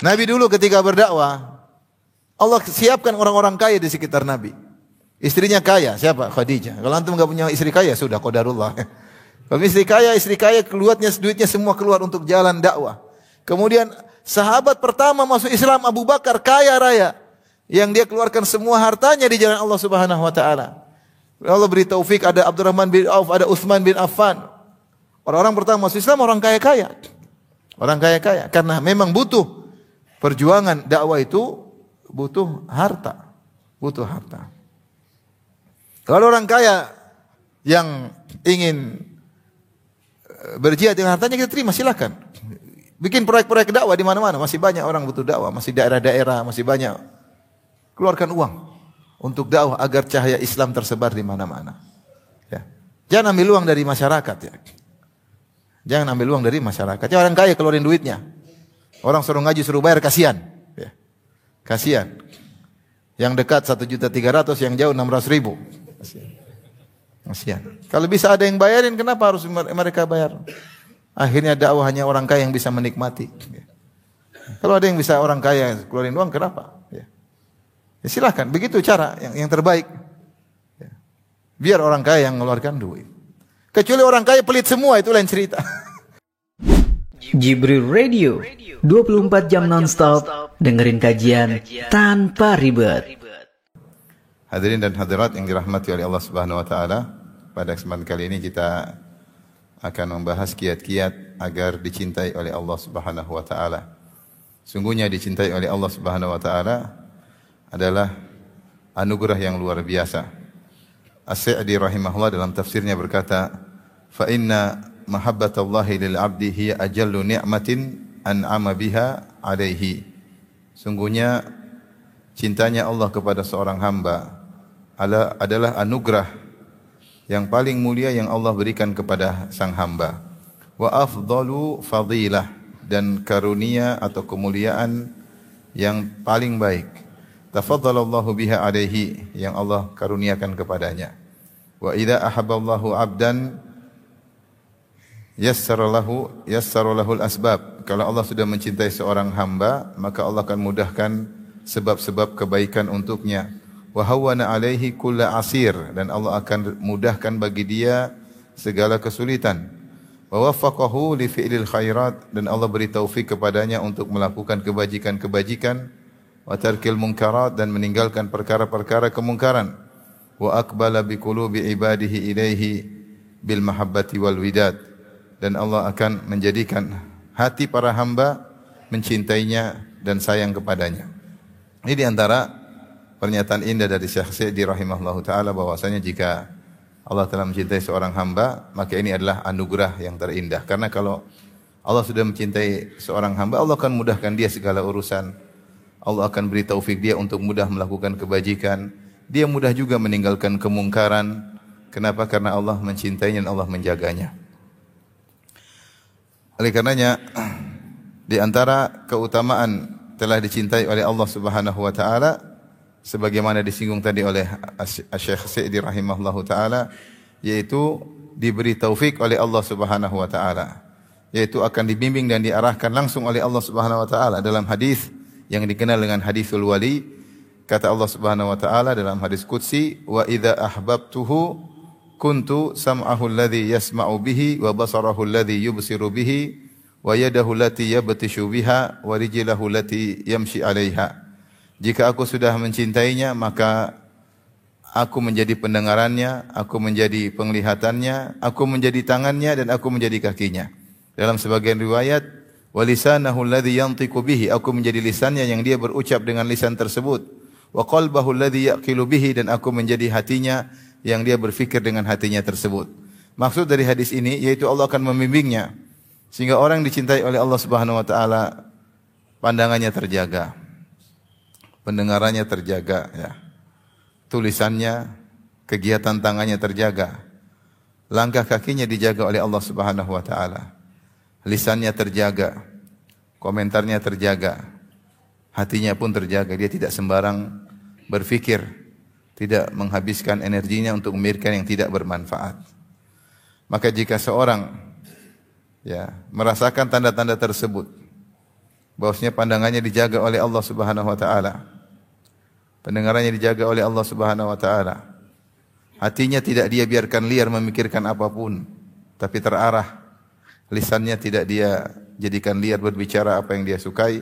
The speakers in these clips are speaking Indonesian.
Nabi dulu ketika berdakwah, Allah siapkan orang-orang kaya di sekitar Nabi. Istrinya kaya, siapa? Khadijah. Kalau antum enggak punya istri kaya, sudah qadarullah. Kalau istri kaya keluarnya duitnya semua keluar untuk jalan dakwah. Kemudian sahabat pertama masuk Islam Abu Bakar kaya raya, yang dia keluarkan semua hartanya di jalan Allah Subhanahu wa taala. Allah beri taufik, ada Abdurrahman bin Auf, ada Utsman bin Affan. Orang-orang pertama masuk Islam orang kaya-kaya. Orang kaya-kaya karena memang butuh perjuangan dakwah itu butuh harta. Butuh harta. Kalau orang kaya yang ingin berjihad dengan hartanya kita terima, silakan. Bikin proyek-proyek dakwah di mana-mana, masih banyak orang butuh dakwah, masih daerah-daerah, masih banyak. Keluarkan uang untuk dakwah agar cahaya Islam tersebar di mana-mana. Ya. Jangan ambil uang dari masyarakat ya. Jangan ambil uang dari masyarakat. Ya, orang kaya keluarin duitnya. Orang suruh ngaji suruh bayar, kasihan. Ya. Kasihan. Yang dekat 1.300.000, yang jauh 600.000. Kasihan. Kalau bisa ada yang bayarin, kenapa harus mereka bayar? Akhirnya dakwah hanya orang kaya yang bisa menikmati. Ya. Kalau ada yang bisa orang kaya keluarin uang, kenapa? Ya. Ya silakan, begitu cara yang terbaik. Ya. Biar orang kaya yang mengeluarkan duit. Kecuali orang kaya pelit semua, itu lain cerita. Jibril Radio, 24 jam nonstop, dengerin kajian tanpa ribet. Hadirin dan hadirat yang dirahmati oleh Allah Subhanahu wa taala, pada kesempatan kali ini kita akan membahas kiat-kiat agar dicintai oleh Allah Subhanahu wa taala. Sungguhnya dicintai oleh Allah Subhanahu wa taala adalah anugerah yang luar biasa. As-Sa'di rahimahullah dalam tafsirnya berkata, "Fa inna mahabbatallahi lil 'abdi hiya ajallu ni'matin an'ama biha 'alaihi." Sungguhnya cintanya Allah kepada seorang hamba adalah anugerah yang paling mulia yang Allah berikan kepada sang hamba. Wa afdalu fadilah, dan karunia atau kemuliaan yang paling baik. Tafaddalallahu biha alaihi, yang Allah karuniakan kepadanya. Wa idza ahabballahu 'abdan yassara lahul asbab. Kalau Allah sudah mencintai seorang hamba, maka Allah akan mudahkan sebab-sebab kebaikan untuknya. Wa hawwana alaihi kulla asir, dan Allah akan mudahkan bagi dia segala kesulitan. Wa waffaqahu li fi'lil khairat, dan Allah beri taufik kepadanya untuk melakukan kebajikan-kebajikan. Wa tarkil munkarat, dan meninggalkan perkara-perkara kemungkaran. Wa aqbala bi qulubi ibadihi ilaihi bil mahabbati wal widad, dan Allah akan menjadikan hati para hamba mencintainya dan sayang kepadanya. Ini di antara pernyataan indah dari Syekh Sa'di rahimahullahu taala, bahwasanya jika Allah telah mencintai seorang hamba, maka ini adalah anugerah yang terindah. Karena kalau Allah sudah mencintai seorang hamba, Allah akan mudahkan dia segala urusan. Allah akan beri taufik dia untuk mudah melakukan kebajikan. Dia mudah juga meninggalkan kemungkaran. Kenapa? Karena Allah mencintainya dan Allah menjaganya. Oleh karenanya, di antara keutamaan telah dicintai oleh Allah Subhanahu wa taala, sebagaimana disinggung tadi oleh Syekh Sa'di rahimahullahu taala, yaitu diberi taufik oleh Allah Subhanahu wa taala, yaitu akan dibimbing dan diarahkan langsung oleh Allah Subhanahu wa taala. Dalam hadis yang dikenal dengan hadisul wali, kata Allah Subhanahu wa taala dalam hadis qudsi, wa idza ahbabtuhu kuntu sam'ahu alladhi yasma'u bihi wa basarahu alladhi yubsiru bihi wa yadahu allati yabtishu biha wa rijlahu allati yamshi 'alaiha. Jika aku sudah mencintainya, maka aku menjadi pendengarannya, aku menjadi penglihatannya, aku menjadi tangannya, dan aku menjadi kakinya. Dalam sebagian riwayat, wa lisanahu alladhi yantiqu bihi, aku menjadi lisannya yang dia berucap dengan lisan tersebut. Wa qalbahu alladhi yaqilu bihi, dan aku menjadi hatinya yang dia berfikir dengan hatinya tersebut. Maksud dari hadis ini yaitu Allah akan membimbingnya sehingga orang dicintai oleh Allah Subhanahu wa taala, pandangannya terjaga, pendengarannya terjaga, ya. Tulisannya, kegiatan tangannya terjaga. Langkah kakinya dijaga oleh Allah Subhanahu wa taala. Lisannya terjaga, komentarnya terjaga. Hatinya pun terjaga, dia tidak sembarang berfikir, tidak menghabiskan energinya untuk memikirkan yang tidak bermanfaat. Maka jika seorang merasakan tanda-tanda tersebut, bahwasanya pandangannya dijaga oleh Allah Subhanahu wa taala. Pendengarannya dijaga oleh Allah Subhanahu wa taala. Hatinya tidak dia biarkan liar memikirkan apapun, tapi terarah. Lisannya tidak dia jadikan liar berbicara apa yang dia sukai,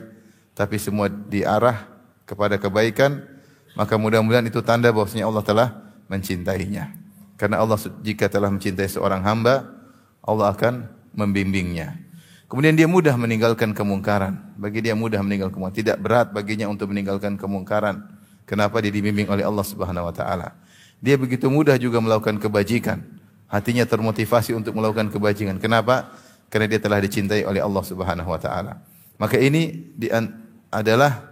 tapi semua diarah kepada kebaikan. Maka mudah-mudahan itu tanda bahwasanya Allah telah mencintainya. Karena Allah jika telah mencintai seorang hamba, Allah akan membimbingnya. Kemudian dia mudah meninggalkan kemungkaran. Bagi dia mudah meninggalkan kemungkaran. Tidak berat baginya untuk meninggalkan kemungkaran. Kenapa dia dibimbing oleh Allah Subhanahu wa taala? Dia begitu mudah juga melakukan kebajikan. Hatinya termotivasi untuk melakukan kebajikan. Kenapa? Karena dia telah dicintai oleh Allah Subhanahu wa taala. Maka ini adalah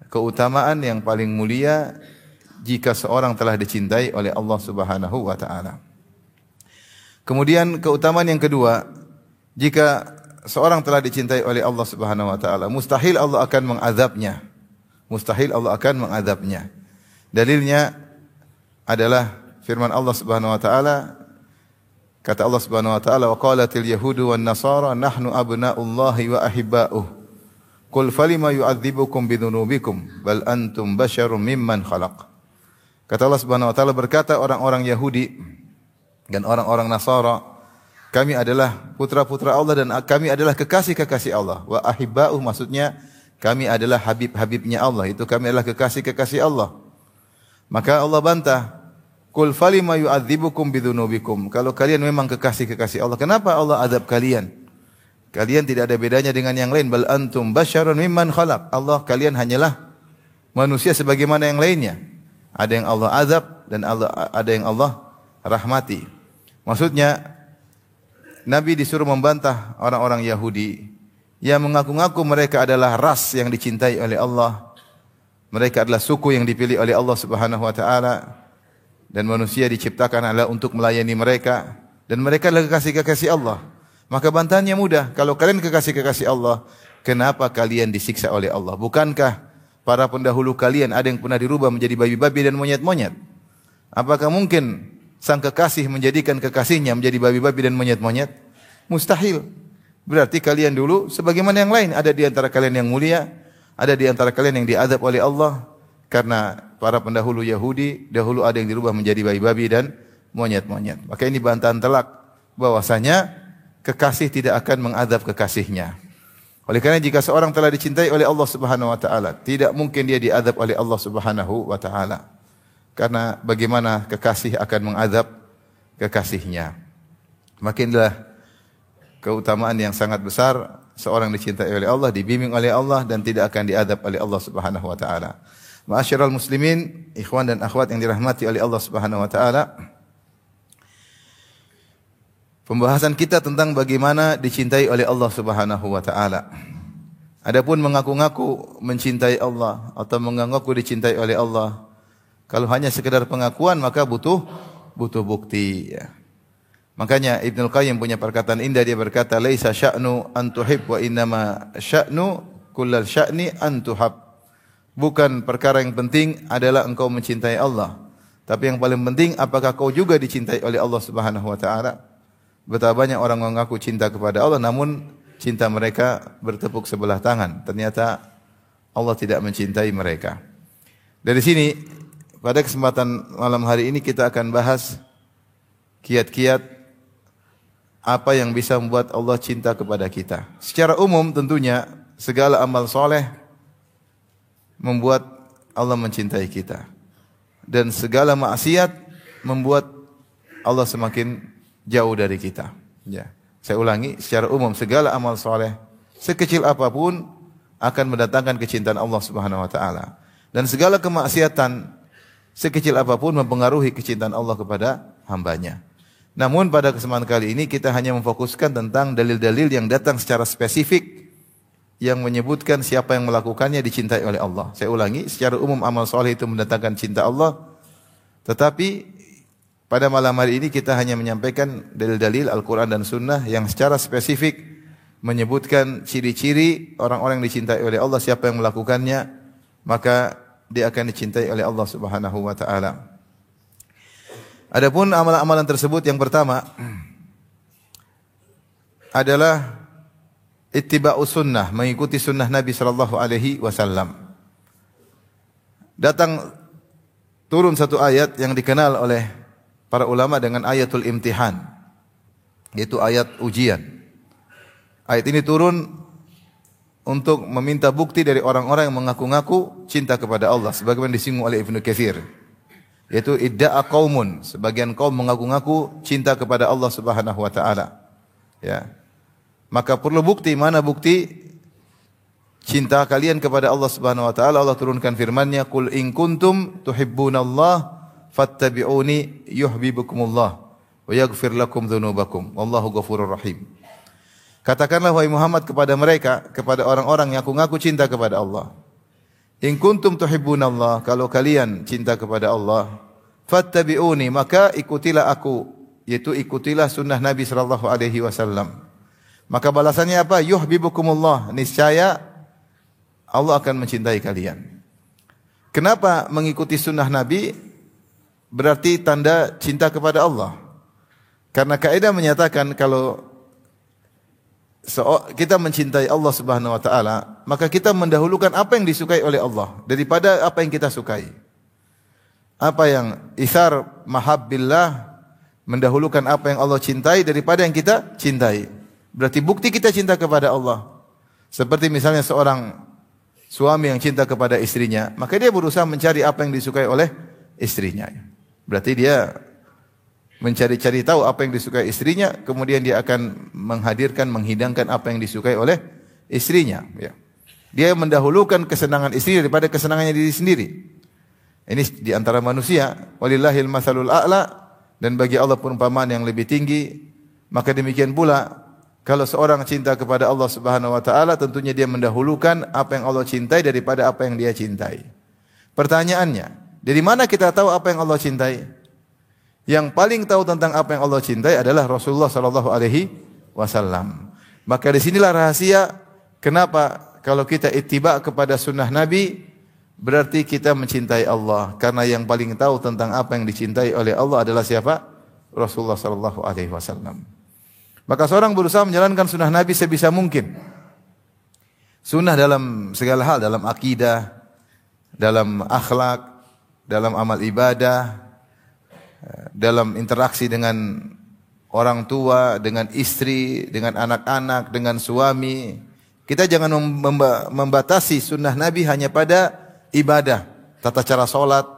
keutamaan yang paling mulia jika seorang telah dicintai oleh Allah Subhanahu wa taala. Kemudian keutamaan yang kedua, jika seorang telah dicintai oleh Allah Subhanahu wa taala, mustahil Allah akan mengazabnya. Mustahil Allah akan mengazabnya. Dalilnya adalah firman Allah Subhanahu wa taala, kata Allah Subhanahu wa taala, wa qalatil yahudu wan nasara nahnu abna'ullahi wa ahibba'uh. Qul falima yu'adzibukum bidzunubikum bal antum basyarum mimman khalaq. Kata Allah Subhanahu wa taala, berkata orang-orang Yahudi dan orang-orang Nasara, kami adalah putra-putra Allah dan kami adalah kekasih-kekasih Allah. Wa ahibba'uh maksudnya kami adalah habib-habibnya Allah. Itu kami adalah kekasih-kekasih Allah. Maka Allah bantah, qul falima yu'adzibukum bidzunubikum. Kalau kalian memang kekasih-kekasih Allah, kenapa Allah azab kalian? Kalian tidak ada bedanya dengan yang lain. Bal antum basyarun mimman khalaq. Allah, kalian hanyalah manusia sebagaimana yang lainnya. Ada yang Allah azab dan ada yang Allah rahmati. Maksudnya Nabi disuruh membantah orang-orang Yahudi yang mengaku-ngaku mereka adalah ras yang dicintai oleh Allah. Mereka adalah suku yang dipilih oleh Allah Subhanahu wa taala dan manusia diciptakan adalah untuk melayani mereka dan mereka adalah kekasih-kekasih Allah. Maka bantahannya mudah, kalau kalian kekasih-kekasih Allah, kenapa kalian disiksa oleh Allah? Bukankah para pendahulu kalian ada yang pernah dirubah menjadi babi-babi dan monyet-monyet? Apakah mungkin sang kekasih menjadikan kekasihnya menjadi babi-babi dan monyet-monyet? Mustahil. Berarti kalian dulu sebagaimana yang lain, ada di antara kalian yang mulia, ada di antara kalian yang diazab oleh Allah karena para pendahulu Yahudi dahulu ada yang dirubah menjadi babi-babi dan monyet-monyet. Maka ini bantahan telak bahwasanya kekasih tidak akan mengazab kekasihnya. Oleh karena jika seorang telah dicintai oleh Allah Subhanahu wa taala, tidak mungkin dia diazab oleh Allah Subhanahu wa taala. Karena bagaimana kekasih akan mengazab kekasihnya. Makinlah keutamaan yang sangat besar seorang dicintai oleh Allah, dibimbing oleh Allah dan tidak akan diazab oleh Allah Subhanahu wa taala. Ma'asyiral muslimin, ikhwan dan akhwat yang dirahmati oleh Allah Subhanahu wa taala. Pembahasan kita tentang bagaimana dicintai oleh Allah Subhanahu wa taala. Adapun mengaku-ngaku mencintai Allah atau mengaku dicintai oleh Allah, kalau hanya sekedar pengakuan maka butuh bukti ya. Makanya Ibnu Qayyim punya perkataan indah, dia berkata, laisa sya'nu an tuhib wa innama sya'nu kullal sya'ni an tuhab. Bukan perkara yang penting adalah engkau mencintai Allah, tapi yang paling penting apakah kau juga dicintai oleh Allah Subhanahu wa taala. Betapa banyak orang mengaku cinta kepada Allah namun cinta mereka bertepuk sebelah tangan. Ternyata Allah tidak mencintai mereka. Dari sini pada kesempatan malam hari ini kita akan bahas kiat-kiat apa yang bisa membuat Allah cinta kepada kita. Secara umum tentunya segala amal soleh membuat Allah mencintai kita. Dan segala maksiat membuat Allah semakin jauh dari kita. Ya. Saya ulangi, secara umum segala amal soleh sekecil apapun akan mendatangkan kecintaan Allah Subhanahu wa taala. Dan segala kemaksiatan sekecil apapun mempengaruhi kecintaan Allah kepada hambanya. Namun pada kesempatan kali ini kita hanya memfokuskan tentang dalil-dalil yang datang secara spesifik yang menyebutkan siapa yang melakukannya dicintai oleh Allah. Saya ulangi, secara umum amal soleh itu mendatangkan cinta Allah. Tetapi pada malam hari ini kita hanya menyampaikan dalil-dalil Al-Quran dan Sunnah yang secara spesifik menyebutkan ciri-ciri orang-orang yang dicintai oleh Allah. Siapa yang melakukannya, maka dia akan dicintai oleh Allah Subhanahu wa taala. Adapun amalan-amalan tersebut yang pertama adalah ittiba'us sunnah, mengikuti sunnah Nabi sallallahu alaihi wasallam. Datang turun satu ayat yang dikenal oleh para ulama dengan ayatul imtihan, yaitu ayat ujian. Ayat ini turun untuk meminta bukti dari orang-orang yang mengaku-ngaku cinta kepada Allah, sebagaimana disinggung oleh Ibnu Katsir. Yaitu idda'a qaumun, sebagian kaum mengaku-ngaku cinta kepada Allah Subhanahu wa taala. Ya. Maka perlu bukti, mana bukti cinta kalian kepada Allah Subhanahu wa taala? Allah turunkan firman-Nya, "Qul in kuntum tuhibbunallah fattabi'uni yuhibbukumullah wa yaghfir lakum dzunubakum wallahu ghafurur rahim." Katakanlah wahai Muhammad kepada mereka, kepada orang-orang yang ngaku cinta kepada Allah. In kuntum tuhibbunallah, kalau kalian cinta kepada Allah, fattabi'uni, maka ikutilah aku, yaitu ikutilah sunnah Nabi sallallahu alaihi wasallam. Maka balasannya apa? Yuhibbukumullah, niscaya Allah akan mencintai kalian. Kenapa mengikuti sunnah Nabi berarti tanda cinta kepada Allah? Karena kaidah menyatakan kalau kita mencintai Allah Subhanahu wa taala, maka kita mendahulukan apa yang disukai oleh Allah daripada apa yang kita sukai. Apa yang itsar mahabbillah, mendahulukan apa yang Allah cintai daripada yang kita cintai. Berarti bukti kita cinta kepada Allah. Seperti misalnya seorang suami yang cinta kepada istrinya, maka dia berusaha mencari apa yang disukai oleh istrinya. Berarti dia mencari-cari tahu apa yang disukai istrinya, kemudian dia akan menghadirkan, menghidangkan apa yang disukai oleh istrinya. Ya. Dia mendahulukan kesenangan istri daripada kesenangannya diri sendiri. Ini di antara manusia. Walillahil matsalul a'la, dan bagi Allah perumpamaan yang lebih tinggi. Maka demikian pula, kalau seorang cinta kepada Allah Subhanahu wa taala, tentunya dia mendahulukan apa yang Allah cintai daripada apa yang dia cintai. Pertanyaannya, dari mana kita tahu apa yang Allah cintai? Yang paling tahu tentang apa yang Allah cintai adalah Rasulullah sallallahu alaihi wasallam. Maka di sinilah rahasia kenapa kalau kita ittiba kepada sunnah Nabi berarti kita mencintai Allah, karena yang paling tahu tentang apa yang dicintai oleh Allah adalah siapa? Rasulullah sallallahu alaihi wasallam. Maka seorang berusaha menjalankan sunnah Nabi sebisa mungkin. Sunnah dalam segala hal, dalam akidah, dalam akhlak, dalam amal ibadah, dalam interaksi dengan orang tua, dengan istri, dengan anak-anak, dengan suami. Kita jangan membatasi sunnah Nabi hanya pada ibadah, tata cara solat.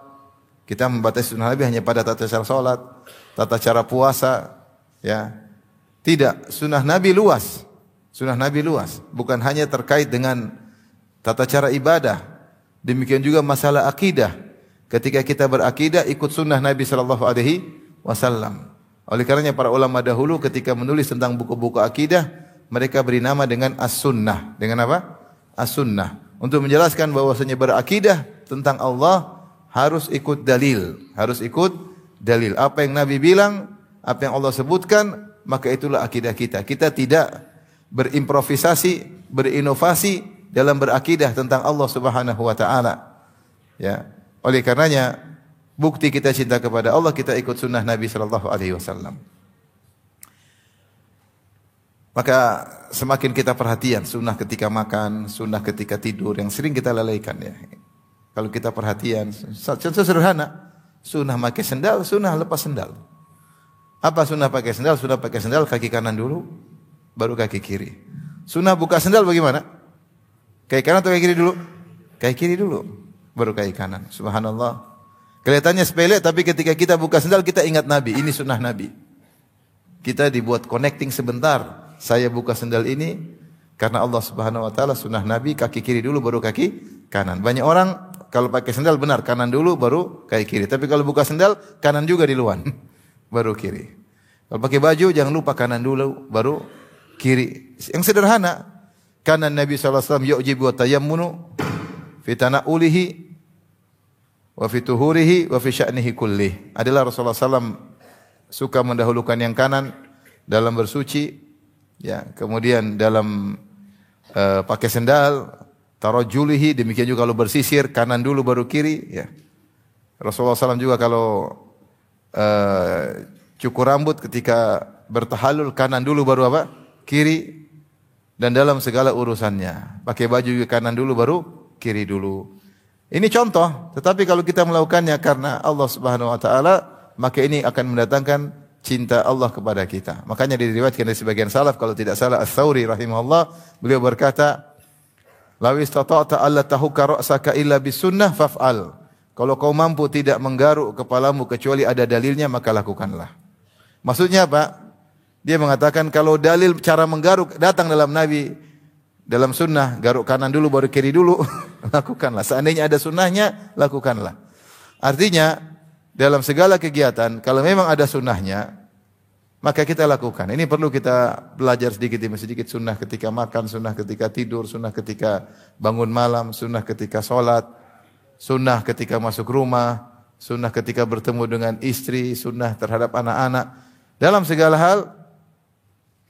Kita membatasi sunnah Nabi hanya pada tata cara solat, tata cara puasa. Ya, tidak. Sunnah Nabi luas. Sunnah Nabi luas. Bukan hanya terkait dengan tata cara ibadah. Demikian juga masalah akidah. Ketika kita berakidah, ikut sunnah Nabi sallallahu alaihi wasallam. Oleh karenanya para ulama dahulu ketika menulis tentang buku-buku akidah, mereka beri nama dengan as-sunnah. Dengan apa? As-sunnah. Untuk menjelaskan bahwasanya berakidah tentang Allah harus ikut dalil. Harus ikut dalil. Apa yang Nabi bilang, apa yang Allah sebutkan, maka itulah akidah kita. Kita tidak berimprovisasi, berinovasi dalam berakidah tentang Allah Subhanahu wa taala. Ya. Oleh karenanya, bukti kita cinta kepada Allah, kita ikut sunnah Nabi sallallahu alaihi wasallam. Maka semakin kita perhatian sunnah ketika makan, sunnah ketika tidur yang sering kita lalaikan ya. Kalau kita perhatian, contoh sederhana, sunnah pakai sendal, sunnah lepas sendal. Apa sunnah pakai sendal? Sunnah pakai sendal kaki kanan dulu, baru kaki kiri. Sunnah buka sendal bagaimana? Kaki kanan atau kaki kiri dulu? Kaki kiri dulu, baru kaki kanan. Subhanallah. Kelihatannya sepele, tapi ketika kita buka sendal kita ingat Nabi. Ini sunnah Nabi. Kita dibuat connecting sebentar. Saya buka sendal ini karena Allah Subhanahu wa taala, sunnah Nabi kaki kiri dulu baru kaki kanan. Banyak orang kalau pakai sendal benar kanan dulu baru kaki kiri. Tapi kalau buka sendal kanan juga duluan baru kiri. Kalau pakai baju jangan lupa kanan dulu baru kiri. Yang sederhana, kanan Nabi sallallahu alaihi wasallam yu'jibu wa tayammunu fi tana'ulihi wa fi tuhurihi wa fi sya'nihi kullih. Adalah Rasulullah SAW suka mendahulukan yang kanan dalam bersuci, ya, kemudian dalam pakai sendal, tarajjulihi, demikian juga kalau bersisir kanan dulu baru kiri, ya. Rasulullah SAW juga kalau cukur rambut ketika bertahallul kanan dulu baru apa? Kiri. dan dalam segala urusannya. Pakai baju kanan dulu baru kiri dulu. Ini contoh, tetapi kalau kita melakukannya karena Allah Subhanahu wa taala, maka ini akan mendatangkan cinta Allah kepada kita. Makanya diriwayatkan dari sebagian salaf, kalau tidak salah Ats-Tsauri rahimahullah, beliau berkata, "Law istata'ta alla tahukka ra'saka illa bisunnah faf'al." Kalau kau mampu tidak menggaruk kepalamu kecuali ada dalilnya, maka lakukanlah. Maksudnya apa? Dia mengatakan kalau dalil cara menggaruk datang dalam Nabi, dalam sunnah, garuk kanan dulu baru kiri dulu, lakukanlah. Seandainya ada sunnahnya, lakukanlah. Artinya, dalam segala kegiatan, kalau memang ada sunnahnya, maka kita lakukan. Ini perlu kita belajar sedikit demi sedikit, sunnah ketika makan, sunnah ketika tidur, sunnah ketika bangun malam, sunnah ketika sholat, sunnah ketika masuk rumah, sunnah ketika bertemu dengan istri, sunnah terhadap anak-anak. Dalam segala hal,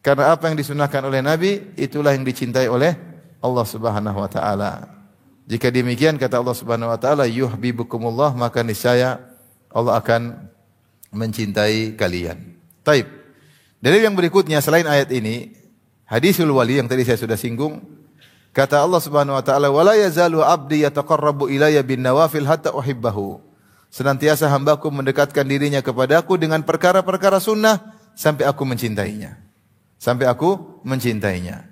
karena apa yang disunahkan oleh Nabi, itulah yang dicintai oleh Allah Subhanahu wa taala. Jika demikian kata Allah Subhanahu wa taala, yuhibbukumullah, maka niscaya Allah akan mencintai kalian. Taib. Dalil yang berikutnya selain ayat ini, hadisul wali yang tadi saya sudah singgung, kata Allah Subhanahu wa taala, "Wala yazalu 'abdi yataqarrabu ilayya bin nawafil hatta uhibbahu." Senantiasa hambaku mendekatkan dirinya kepadaku dengan perkara-perkara sunnah sampai aku mencintainya. Sampai aku mencintainya.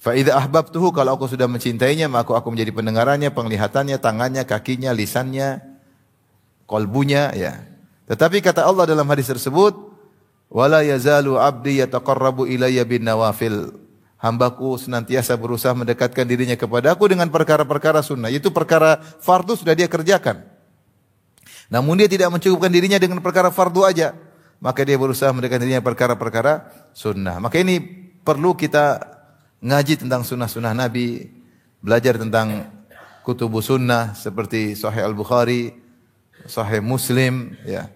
Fa idza ahbabtuhu, kalau aku sudah mencintainya, maka aku menjadi pendengarannya, penglihatannya, tangannya, kakinya, lisannya, qalbunya, ya. Tetapi kata Allah dalam hadis tersebut, wala yazalu 'abdi yataqarrabu ilayya bin nawafil. Hambaku senantiasa berusaha mendekatkan dirinya kepadaku dengan perkara-perkara sunnah. Itu perkara fardu sudah dia kerjakan. Namun dia tidak mencukupkan dirinya dengan perkara fardu aja. Maka dia berusaha mendekatkan dirinya perkara-perkara sunnah. Maka ini perlu kita ngaji tentang sunnah-sunnah Nabi, belajar tentang kutubus sunnah seperti Sahih Al-Bukhari, Sahih Muslim, ya,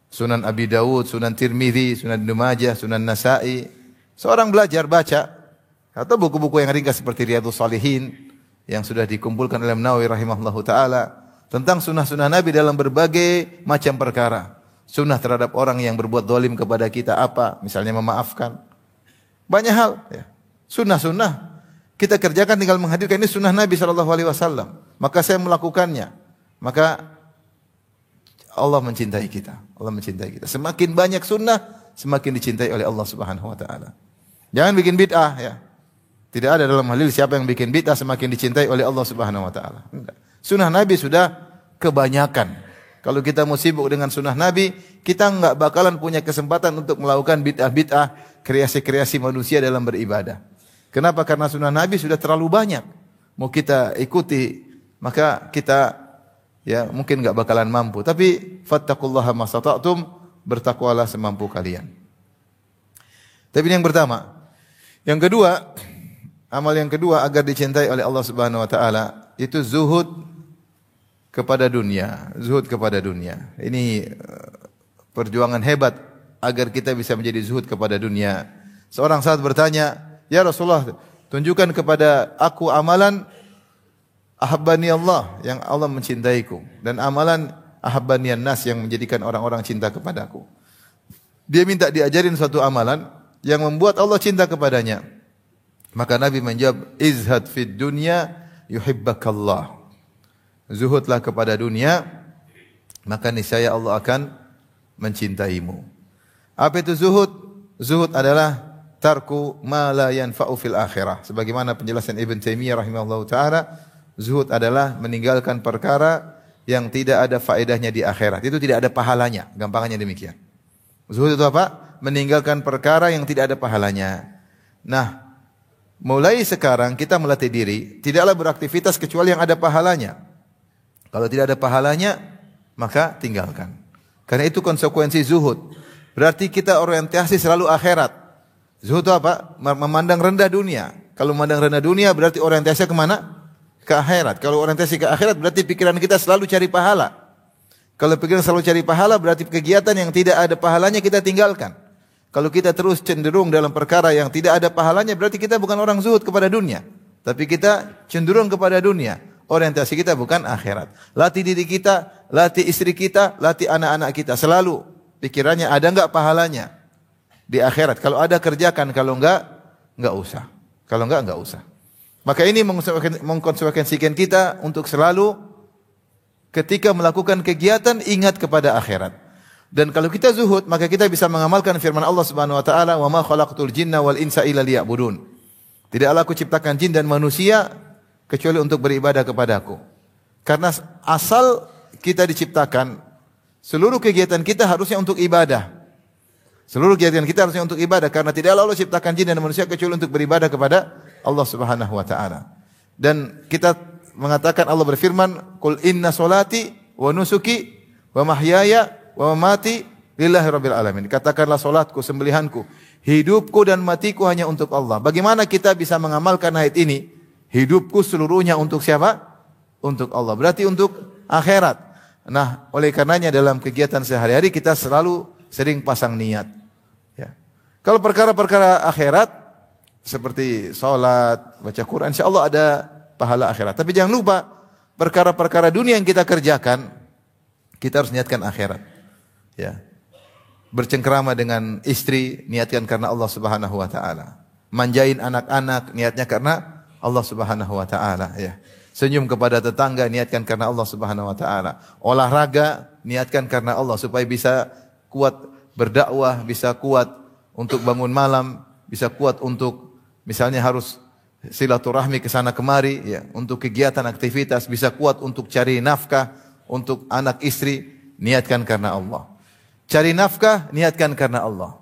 Sunan Abi Dawud, Sunan Tirmidzi, Sunan Ibnu Majah, Sunan Nasa'i. Seorang belajar baca atau buku-buku yang ringkas seperti Riyadhus Shalihin yang sudah dikumpulkan oleh Nawawi rahimahullahu taala tentang sunnah-sunnah Nabi dalam berbagai macam perkara. Sunnah terhadap orang yang berbuat zalim kepada kita apa? Misalnya memaafkan. Banyak hal, ya. Sunnah-sunnah kita kerjakan, tinggal menghadirkan ini sunnah Nabi SAW. Maka saya melakukannya. Maka Allah mencintai kita. Allah mencintai kita. Semakin banyak sunnah, semakin dicintai oleh Allah Subhanahu wa taala. Jangan bikin bid'ah, ya. Tidak ada dalam hadis siapa yang bikin bid'ah semakin dicintai oleh Allah Subhanahu wa taala. Sunnah Nabi sudah kebanyakan. Kalau kita mau sibuk dengan sunnah Nabi, kita enggak bakalan punya kesempatan untuk melakukan bid'ah-bid'ah, kreasi-kreasi manusia dalam beribadah. Kenapa? Karena sunnah Nabi sudah terlalu banyak. Mau kita ikuti, maka kita ya mungkin enggak bakalan mampu. Tapi fattaqullaha masata'tum, bertakwalah semampu kalian. Tapi ini yang pertama. Yang kedua, amal yang kedua agar dicintai oleh Allah Subhanahu wa taala, itu zuhud kepada dunia, zuhud kepada dunia. Ini perjuangan hebat agar kita bisa menjadi zuhud kepada dunia. Seorang sahabat bertanya, "Ya Rasulullah, tunjukkan kepada aku amalan ahabbani Allah, yang Allah mencintaiku, dan amalan ahabbani an-nas, yang menjadikan orang-orang cinta kepadaku." Dia minta diajarin suatu amalan yang membuat Allah cinta kepadanya. Maka Nabi menjawab, "Izhad fid dunya yuhibbakallah." Zuhudlah kepada dunia, maka niscaya Allah akan mencintaimu. Apa itu zuhud? Zuhud adalah tarku ma la yanfa'u fil akhirah. Sebagaimana penjelasan Ibn Taimiyah rahimahullahu taala, zuhud adalah meninggalkan perkara yang tidak ada faedahnya di akhirat. Itu tidak ada pahalanya, gampangnya demikian. Zuhud itu apa? Meninggalkan perkara yang tidak ada pahalanya. Nah, mulai sekarang kita melatih diri, tidaklah beraktivitas kecuali yang ada pahalanya. Kalau tidak ada pahalanya, maka tinggalkan. Karena itu konsekuensi zuhud. Berarti kita orientasi selalu akhirat. Zuhud itu apa? Memandang rendah dunia. Kalau memandang rendah dunia, berarti orientasinya kemana? Ke akhirat. Kalau orientasi ke akhirat, berarti pikiran kita selalu cari pahala. Kalau pikiran selalu cari pahala, berarti kegiatan yang tidak ada pahalanya kita tinggalkan. Kalau kita terus cenderung dalam perkara yang tidak ada pahalanya, berarti kita bukan orang zuhud kepada dunia. Tapi kita cenderung kepada dunia. Orientasi kita bukan akhirat. Latih diri kita, latih istri kita, latih anak-anak kita. Selalu pikirannya ada enggak pahalanya di akhirat. Kalau ada kerjakan, kalau enggak usah. Kalau enggak usah. Maka ini mengkonsekuensikan kita untuk selalu ketika melakukan kegiatan ingat kepada akhirat. Dan kalau kita zuhud, maka kita bisa mengamalkan firman Allah Subhanahu wa taala, "Wa ma khalaqtul jinna wal insa illa liya'budun." Tidaklah aku ciptakan jin dan manusia kecuali untuk beribadah kepadaku. Karena asal kita diciptakan, seluruh kegiatan kita harusnya untuk ibadah. Seluruh kegiatan kita harusnya untuk ibadah karena tidaklah Allah ciptakan jin dan manusia kecuali untuk beribadah kepada Allah Subhanahu wa taala. Dan kita mengatakan Allah berfirman, "Qul inna solati wa nusuki wa mahyaya wa mamati lillahi rabbil alamin." Katakanlah salatku, sembelihanku, hidupku dan matiku hanya untuk Allah. Bagaimana kita bisa mengamalkan ayat ini? Hidupku seluruhnya untuk siapa? Untuk Allah. Berarti untuk akhirat. Nah, oleh karenanya dalam kegiatan sehari-hari kita selalu sering pasang niat. Ya. Kalau perkara-perkara akhirat seperti salat, baca Quran, insyaallah ada pahala akhirat. Tapi jangan lupa perkara-perkara dunia yang kita kerjakan, kita harus niatkan akhirat. Ya. Bercengkrama dengan istri, niatkan karena Allah Subhanahu wa taala. Manjain anak-anak, niatnya karena Allah Subhanahu wa taala, ya. Senyum kepada tetangga, niatkan karena Allah Subhanahu wa taala. Olahraga, niatkan karena Allah supaya bisa kuat berdakwah, bisa kuat untuk bangun malam, bisa kuat untuk misalnya harus silaturahmi ke sana kemari, ya, untuk kegiatan aktivitas, bisa kuat untuk cari nafkah untuk anak istri, niatkan karena Allah. Cari nafkah, niatkan karena Allah.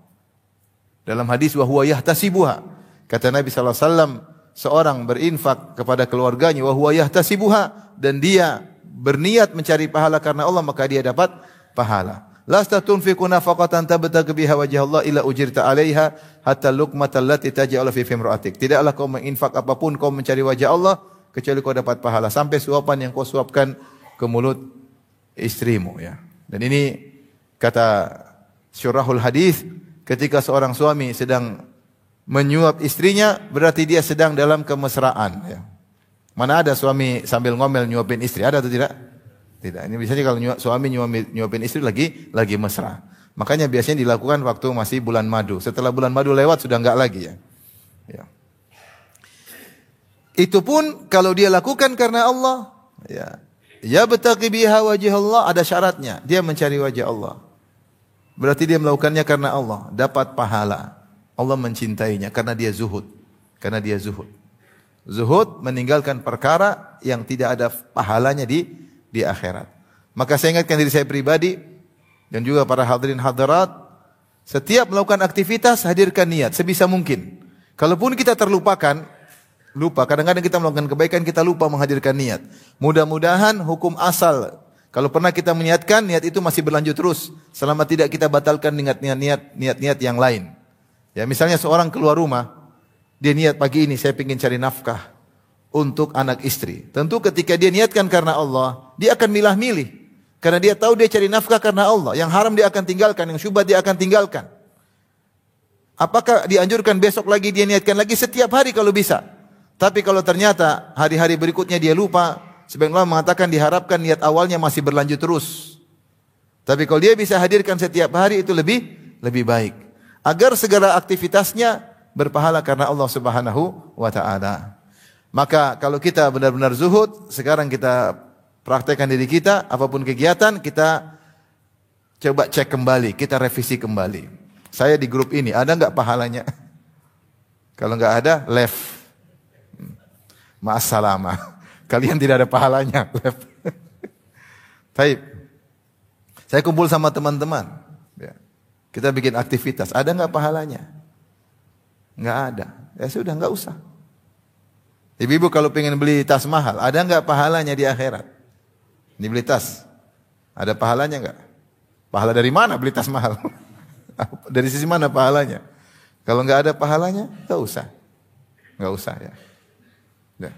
Dalam hadis wa huwa yahtasibuha, kata Nabi sallallahu alaihi wasallam, seorang berinfak kepada keluarganya wa huwa yahtasibuha, dan dia berniat mencari pahala karena Allah, maka dia dapat pahala. Lasta tunfiqu nafaqatan tabtaghi biha wajha Allah illa ujirta 'alaiha hatta luqmatal lati taj'alu fi fimra'atik. Tidaklah kau menginfak apapun kau mencari wajah Allah kecuali kau dapat pahala sampai suapan yang kau suapkan ke mulut istrimu, ya. Dan ini kata syurahul hadis, ketika seorang suami sedang menyuap istrinya berarti dia sedang dalam kemesraan, ya. Mana ada suami sambil ngomel nyuapin istri, ada atau tidak? Tidak. Ini biasanya kalau suami nyuapin istri lagi mesra. Makanya biasanya dilakukan waktu masih bulan madu. Setelah bulan madu lewat sudah enggak lagi, ya. Ya. Itu pun kalau dia lakukan karena Allah, ya. Ya betaqi biha wajh Allah, ada syaratnya. Dia mencari wajah Allah. Berarti dia melakukannya karena Allah, dapat pahala. Allah mencintainya karena dia zuhud. Karena dia zuhud. Zuhud meninggalkan perkara yang tidak ada pahalanya di akhirat. Maka saya ingatkan diri saya pribadi dan juga para hadirin hadirat, setiap melakukan aktivitas hadirkan niat sebisa mungkin. Kalaupun kita terlupakan, kadang-kadang kita melakukan kebaikan kita lupa menghadirkan niat. Mudah-mudahan hukum asal, kalau pernah kita meniatkan, niat itu masih berlanjut terus selama tidak kita batalkan niat-niat yang lain. Ya, misalnya seorang keluar rumah, dia niat pagi ini saya ingin cari nafkah untuk anak istri. Tentu ketika dia niatkan karena Allah, dia akan milah-milih. Karena dia tahu dia cari nafkah karena Allah. Yang haram dia akan tinggalkan, yang syubhat dia akan tinggalkan. Apakah dianjurkan besok lagi dia niatkan lagi? Setiap hari kalau bisa. Tapi kalau ternyata hari-hari berikutnya dia lupa, sebagian ulama mengatakan diharapkan niat awalnya masih berlanjut terus. Tapi kalau dia bisa hadirkan setiap hari itu lebih baik. Agar segala aktivitasnya berpahala karena Allah Subhanahu wa taala. Maka kalau kita benar-benar zuhud, sekarang kita praktekkan diri kita, apapun kegiatan kita coba cek kembali, kita revisi kembali. Saya di grup ini ada enggak pahalanya? Kalau enggak ada, left. Ma'assalamah. Kalian tidak ada pahalanya, left. Baik. Saya kumpul sama teman-teman. Ya. Kita bikin aktivitas, ada enggak pahalanya? Enggak ada. Ya sudah, enggak usah. Ibu-ibu kalau pengen beli tas mahal, ada enggak pahalanya di akhirat? Ini beli tas, ada pahalanya enggak? Pahala dari mana beli tas mahal? Dari sisi mana pahalanya? Kalau enggak ada pahalanya, enggak usah. Enggak usah, ya. Ya.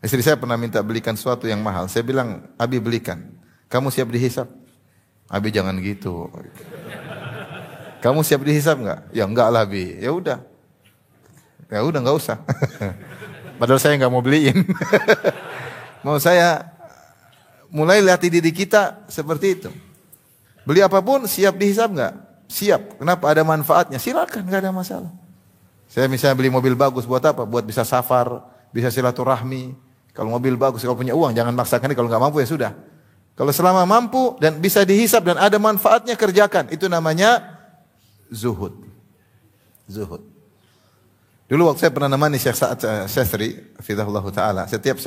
Istri saya pernah minta belikan sesuatu yang mahal. Saya bilang, Abi belikan. Kamu siap dihisab? Abi jangan gitu. Kamu siap dihisab enggak? Ya enggak lah, Abi. Ya udah enggak usah. Padahal saya enggak mau beliin. Mau saya mulai latih diri kita seperti itu. Beli apapun siap dihisab enggak? Siap. Kenapa? Ada manfaatnya. Silakan, enggak ada masalah. Saya misalnya beli mobil bagus buat apa? Buat bisa safar, bisa silaturahmi. Kalau mobil bagus, kalau punya uang jangan maksakan, kalau nggak mampu ya sudah. Kalau selama mampu dan bisa dihisab dan ada manfaatnya kerjakan. Itu namanya zuhud. Zuhud. Dulu waktu saya pernah nemani Syekh Sa'ad Syastri, hafizahullah taala. Setiap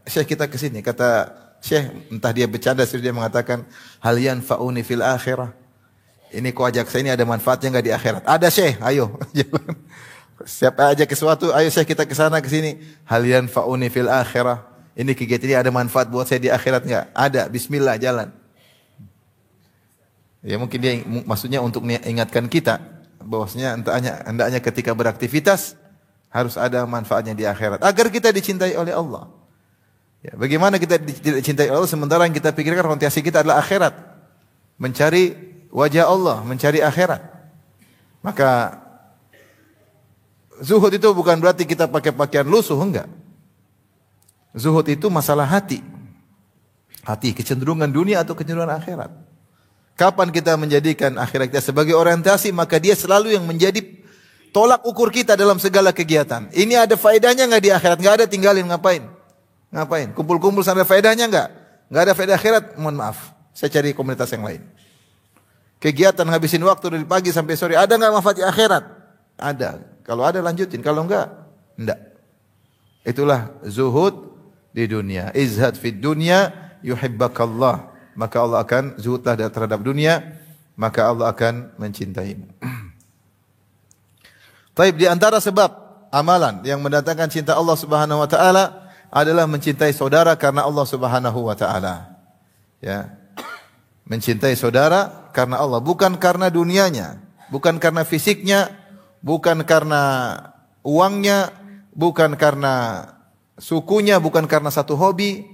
Syekh kita ke sini, kata Syekh, entah dia bercanda, dia mengatakan, hal yanfa'uni fil akhirah. Ini kau ajak saya, ini ada manfaatnya enggak di akhirat? Ada Syekh, ayo. Siapa ajak ke sesuatu, ayo Syekh kita ke sana ke sini. Hal yanfa'uni fil akhirah. Ini kegiatan ini ada manfaat buat saya di akhirat enggak? Ada, bismillah, jalan. Ya mungkin dia maksudnya untuk ingatkan kita bahwasanya hendaknya ketika beraktivitas harus ada manfaatnya di akhirat agar kita dicintai oleh Allah. Ya, bagaimana kita tidak dicintai Allah sementara yang kita pikirkan orientasi kita adalah akhirat, mencari wajah Allah, mencari akhirat. Maka zuhud itu bukan berarti kita pakai pakaian lusuh, enggak. Zuhud itu masalah hati. Hati, kecenderungan dunia atau kecenderungan akhirat. Kapan kita menjadikan akhirat kita sebagai orientasi, maka dia selalu yang menjadi tolak ukur kita dalam segala kegiatan. Ini ada faedahnya enggak di akhirat? Enggak ada, tinggalin, ngapain? Ngapain? Kumpul-kumpul sana ada faedahnya enggak? Enggak ada faedah akhirat, mohon maaf. Saya cari komunitas yang lain. Kegiatan habisin waktu dari pagi sampai sore, ada enggak manfaat di akhirat? Ada. Kalau ada lanjutin, kalau enggak, enggak. Itulah zuhud di dunia. Izhad fid dunya yuhibbakallah. Maka Allah akan zuhudlah terhadap dunia, maka Allah akan mencintaimu. Taib, di antara sebab amalan yang mendatangkan cinta Allah Subhanahu wa taala adalah mencintai saudara karena Allah Subhanahu wa taala. Ya. Mencintai saudara karena Allah, bukan karena dunianya, bukan karena fisiknya, bukan karena uangnya, bukan karena sukunya, bukan karena satu hobi.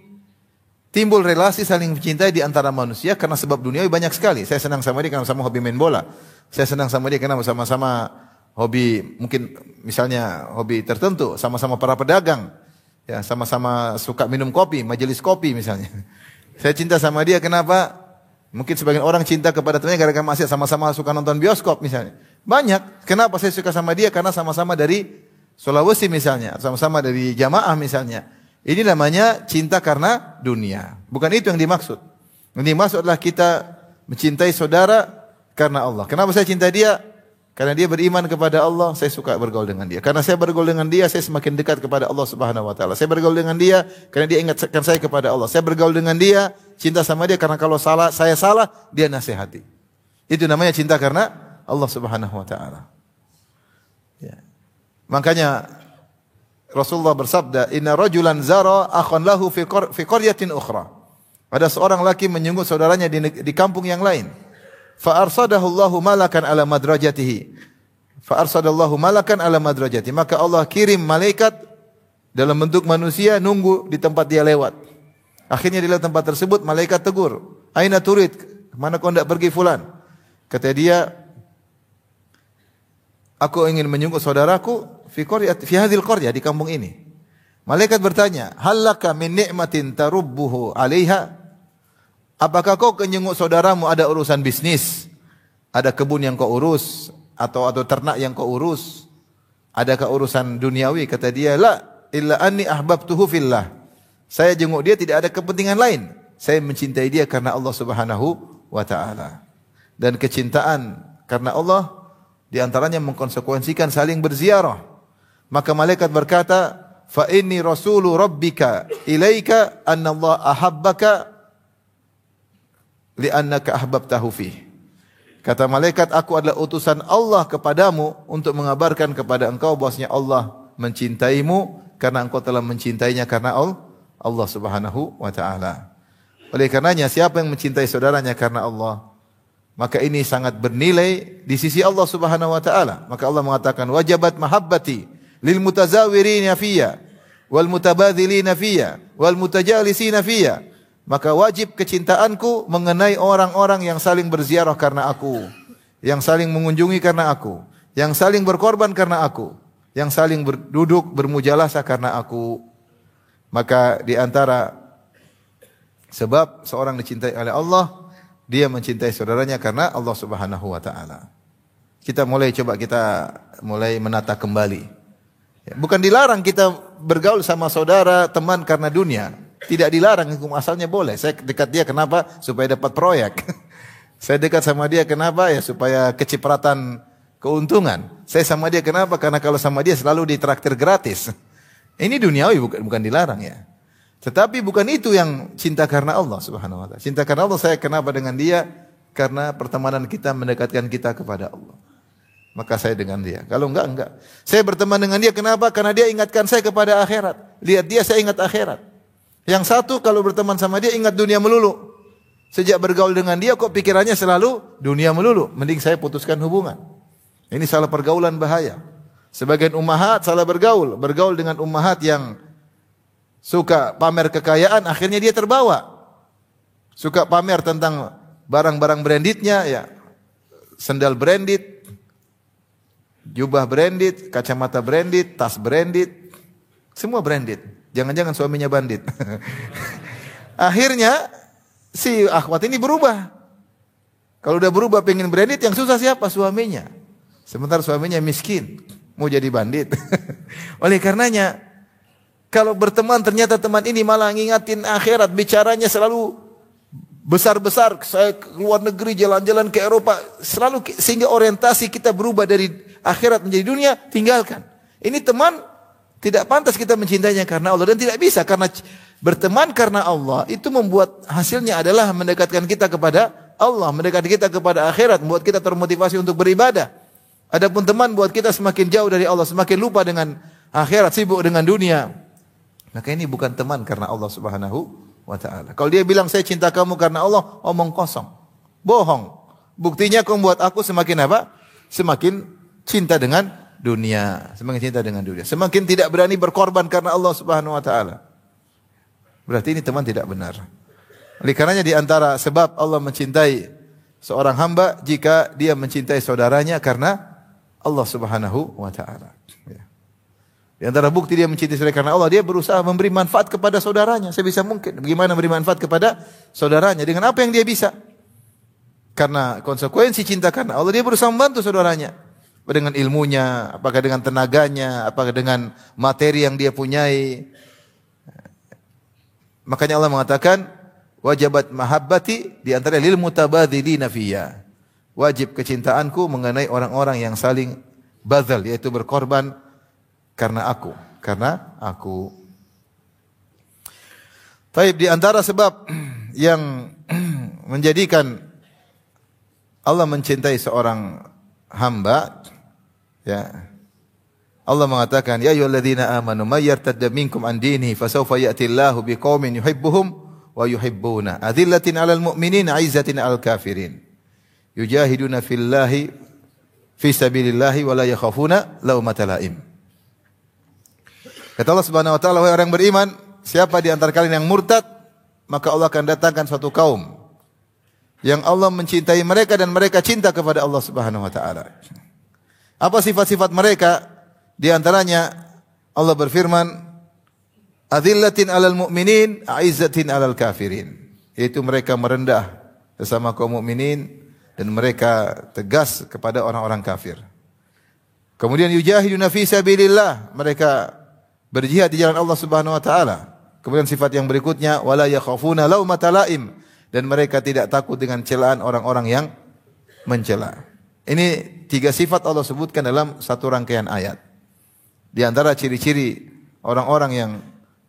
Timbul relasi saling mencintai di antara manusia karena sebab duniawi banyak sekali. Saya senang sama dia karena sama hobi main bola. Saya senang sama dia karena sama-sama hobi, mungkin misalnya hobi tertentu, sama-sama para pedagang. Ya, sama-sama suka minum kopi, majelis kopi misalnya. Saya cinta sama dia kenapa? Mungkin sebagian orang cinta kepada temannya gara-gara masih sama-sama suka nonton bioskop misalnya. Banyak. Kenapa saya suka sama dia? Karena sama-sama dari Sulawesi misalnya, sama-sama dari jamaah misalnya. Ini namanya cinta karena dunia. Bukan itu yang dimaksud. Yang dimaksud adalah kita mencintai saudara karena Allah. Kenapa saya cinta dia? Karena dia beriman kepada Allah, saya suka bergaul dengan dia. Karena saya bergaul dengan dia, saya semakin dekat kepada Allah Subhanahu wa taala. Saya bergaul dengan dia karena dia ingatkan saya kepada Allah. Saya bergaul dengan dia, cinta sama dia karena kalau saya salah, dia nasihati. Itu namanya cinta karena Allah Subhanahu wa taala. Ya. Makanya Rasulullah bersabda, "Inna rajulan zara akhan lahu fi qaryatin ukhra." Ada seorang laki menyungguh saudaranya di kampung yang lain. Fa arsadahu Allahu malakan ala madrajatihi. Fa arsadallahu malakan ala madrajati. Maka Allah kirim malaikat dalam bentuk manusia nunggu di tempat dia lewat. Akhirnya di tempat tersebut malaikat tegur, "Aina turid? Mana kau hendak pergi fulan?" Kata dia, "Aku ingin menyungguh saudaraku fi hadhil qaryah, di kampung ini." Malaikat bertanya, "Hal laka min ni'matin tarubbuhu 'alaiha?" Apakah kau menyungguh saudaramu ada urusan bisnis? Ada kebun yang kau urus atau ternak yang kau urus? Adakah urusan duniawi? Kata dia, "La, illa anni ahbabtuhu fillah." Saya jenguk dia tidak ada kepentingan lain. Saya mencintai dia karena Allah Subhanahu wa taala. Dan kecintaan karena Allah di antaranya mengkonsekuensikan saling berziarah. Maka malaikat berkata, "Fa inni rasulu rabbika ilaika anna Allah ahabbaka li'annaka ahbabtahu fi." Kata malaikat, "Aku adalah utusan Allah kepadamu untuk mengabarkan kepada engkau bahwasanya Allah mencintaimu karena engkau telah mencintainya karena Allah Subhanahu wa taala." Oleh karenanya siapa yang mencintai saudaranya karena Allah, maka ini sangat bernilai di sisi Allah Subhanahu wa taala. Maka Allah mengatakan, "Wajabat mahabbati lil mutazawirina fiyya wal mutabadzilina fiyya wal mutajalisina fiyya." Maka wajib kecintaanku mengenai orang-orang yang saling berziarah karena aku, yang saling mengunjungi karena aku, yang saling berkorban karena aku, yang saling berduduk bermujalasah karena aku. Maka di antara sebab seorang dicintai oleh Allah, dia mencintai saudaranya karena Allah Subhanahu wa taala. kita mulai menata kembali. Ya, bukan dilarang kita bergaul sama saudara, teman karena dunia. Tidak dilarang, hukum asalnya boleh. Saya dekat dia kenapa? Supaya dapat proyek. Saya dekat sama dia kenapa? Ya supaya kecipratan keuntungan. Saya sama dia kenapa? Karena kalau sama dia selalu ditraktir gratis. Ini duniawi, bukan dilarang ya. Tetapi bukan itu yang cinta karena Allah Subhanahu wa taala. Cinta karena Allah, saya kenapa dengan dia? Karena pertemanan kita mendekatkan kita kepada Allah. Maka saya dengan dia. Kalau enggak. Saya berteman dengan dia kenapa? Karena dia ingatkan saya kepada akhirat. Lihat dia, saya ingat akhirat. Yang satu kalau berteman sama dia ingat dunia melulu. Sejak bergaul dengan dia kok pikirannya selalu dunia melulu. Mending saya putuskan hubungan. Ini salah pergaulan bahaya. Sebagian ummahat salah bergaul dengan ummahat yang suka pamer kekayaan, akhirnya dia terbawa. Suka pamer tentang barang-barang brandednya, ya. Sendal branded, jubah branded, kacamata branded, tas branded, semua branded. Jangan-jangan suaminya bandit. Akhirnya si akhwat ini berubah. Kalau udah berubah pengen branded, yang susah siapa? Suaminya. Sementara suaminya miskin, mau jadi bandit. Oleh karenanya, kalau berteman ternyata teman ini malah ngingatin akhirat, bicaranya selalu besar-besar, saya ke luar negeri jalan-jalan ke Eropa, selalu sehingga orientasi kita berubah dari akhirat menjadi dunia, tinggalkan. Ini teman tidak pantas kita mencintainya karena Allah dan tidak bisa karena berteman karena Allah itu membuat hasilnya adalah mendekatkan kita kepada Allah, mendekatkan kita kepada akhirat, membuat kita termotivasi untuk beribadah. Adapun teman buat kita semakin jauh dari Allah, semakin lupa dengan akhirat, sibuk dengan dunia. Maka ini bukan teman karena Allah Subhanahu wa taala. Kalau dia bilang saya cinta kamu karena Allah, omong kosong. Bohong. Buktinya kau membuat aku semakin apa? Semakin cinta dengan dunia, semakin cinta dengan dunia. Semakin tidak berani berkorban karena Allah Subhanahu wa taala. Berarti ini teman tidak benar. Oleh karenanya di antara sebab Allah mencintai seorang hamba jika dia mencintai saudaranya karena Allah Subhanahu wa taala. Ya. Di antara bukti dia mencintai saudara karena Allah, dia berusaha memberi manfaat kepada saudaranya sebisa mungkin. Bagaimana memberi manfaat kepada saudaranya? Dengan apa yang dia bisa. Karena konsekuensi cinta karena Allah, dia berusaha membantu saudaranya. Dengan ilmunya, apakah dengan tenaganya, apakah dengan materi yang dia punyai. Makanya Allah mengatakan, wajabat mahabbati di antara lil mutabadzilina fiyya. Wajib kecintaanku mengenai orang-orang yang saling bazal, yaitu berkorban karena aku. Baik, di antara sebab yang menjadikan Allah mencintai seorang hamba, ya. Allah mengatakan, ya ayyuhalladzina amanu may yartadda minkum an dinihi fasawfa ya'ti Allahu biqaumin yuhibbuhum wa yuhibbuna adillatin 'alal mu'minina 'izzatin 'alal kafirin yujahiduna fillahi fi sabilillahi wa la yakhafuna laumata laim. Kata Allah Subhanahu wa taala, wahai orang beriman, siapa di antara kalian yang murtad, maka Allah akan datangkan suatu kaum yang Allah mencintai mereka dan mereka cinta kepada Allah Subhanahu wa taala. Apa sifat-sifat mereka? Di antaranya Allah berfirman, adzillatin 'alal mu'minin, a'izzatin 'alal kafirin. Yaitu mereka merendah sesama kaum mukminin dan mereka tegas kepada orang-orang kafir. Kemudian yujahiduna fi sabilillah, mereka berjihad di jalan Allah Subhanahu wa taala. Kemudian sifat yang berikutnya, wala yakhafuna laumata laim, dan mereka tidak takut dengan celaan orang-orang yang mencela. Ini 3 sifat Allah sebutkan dalam satu rangkaian ayat. Di antara ciri-ciri orang-orang yang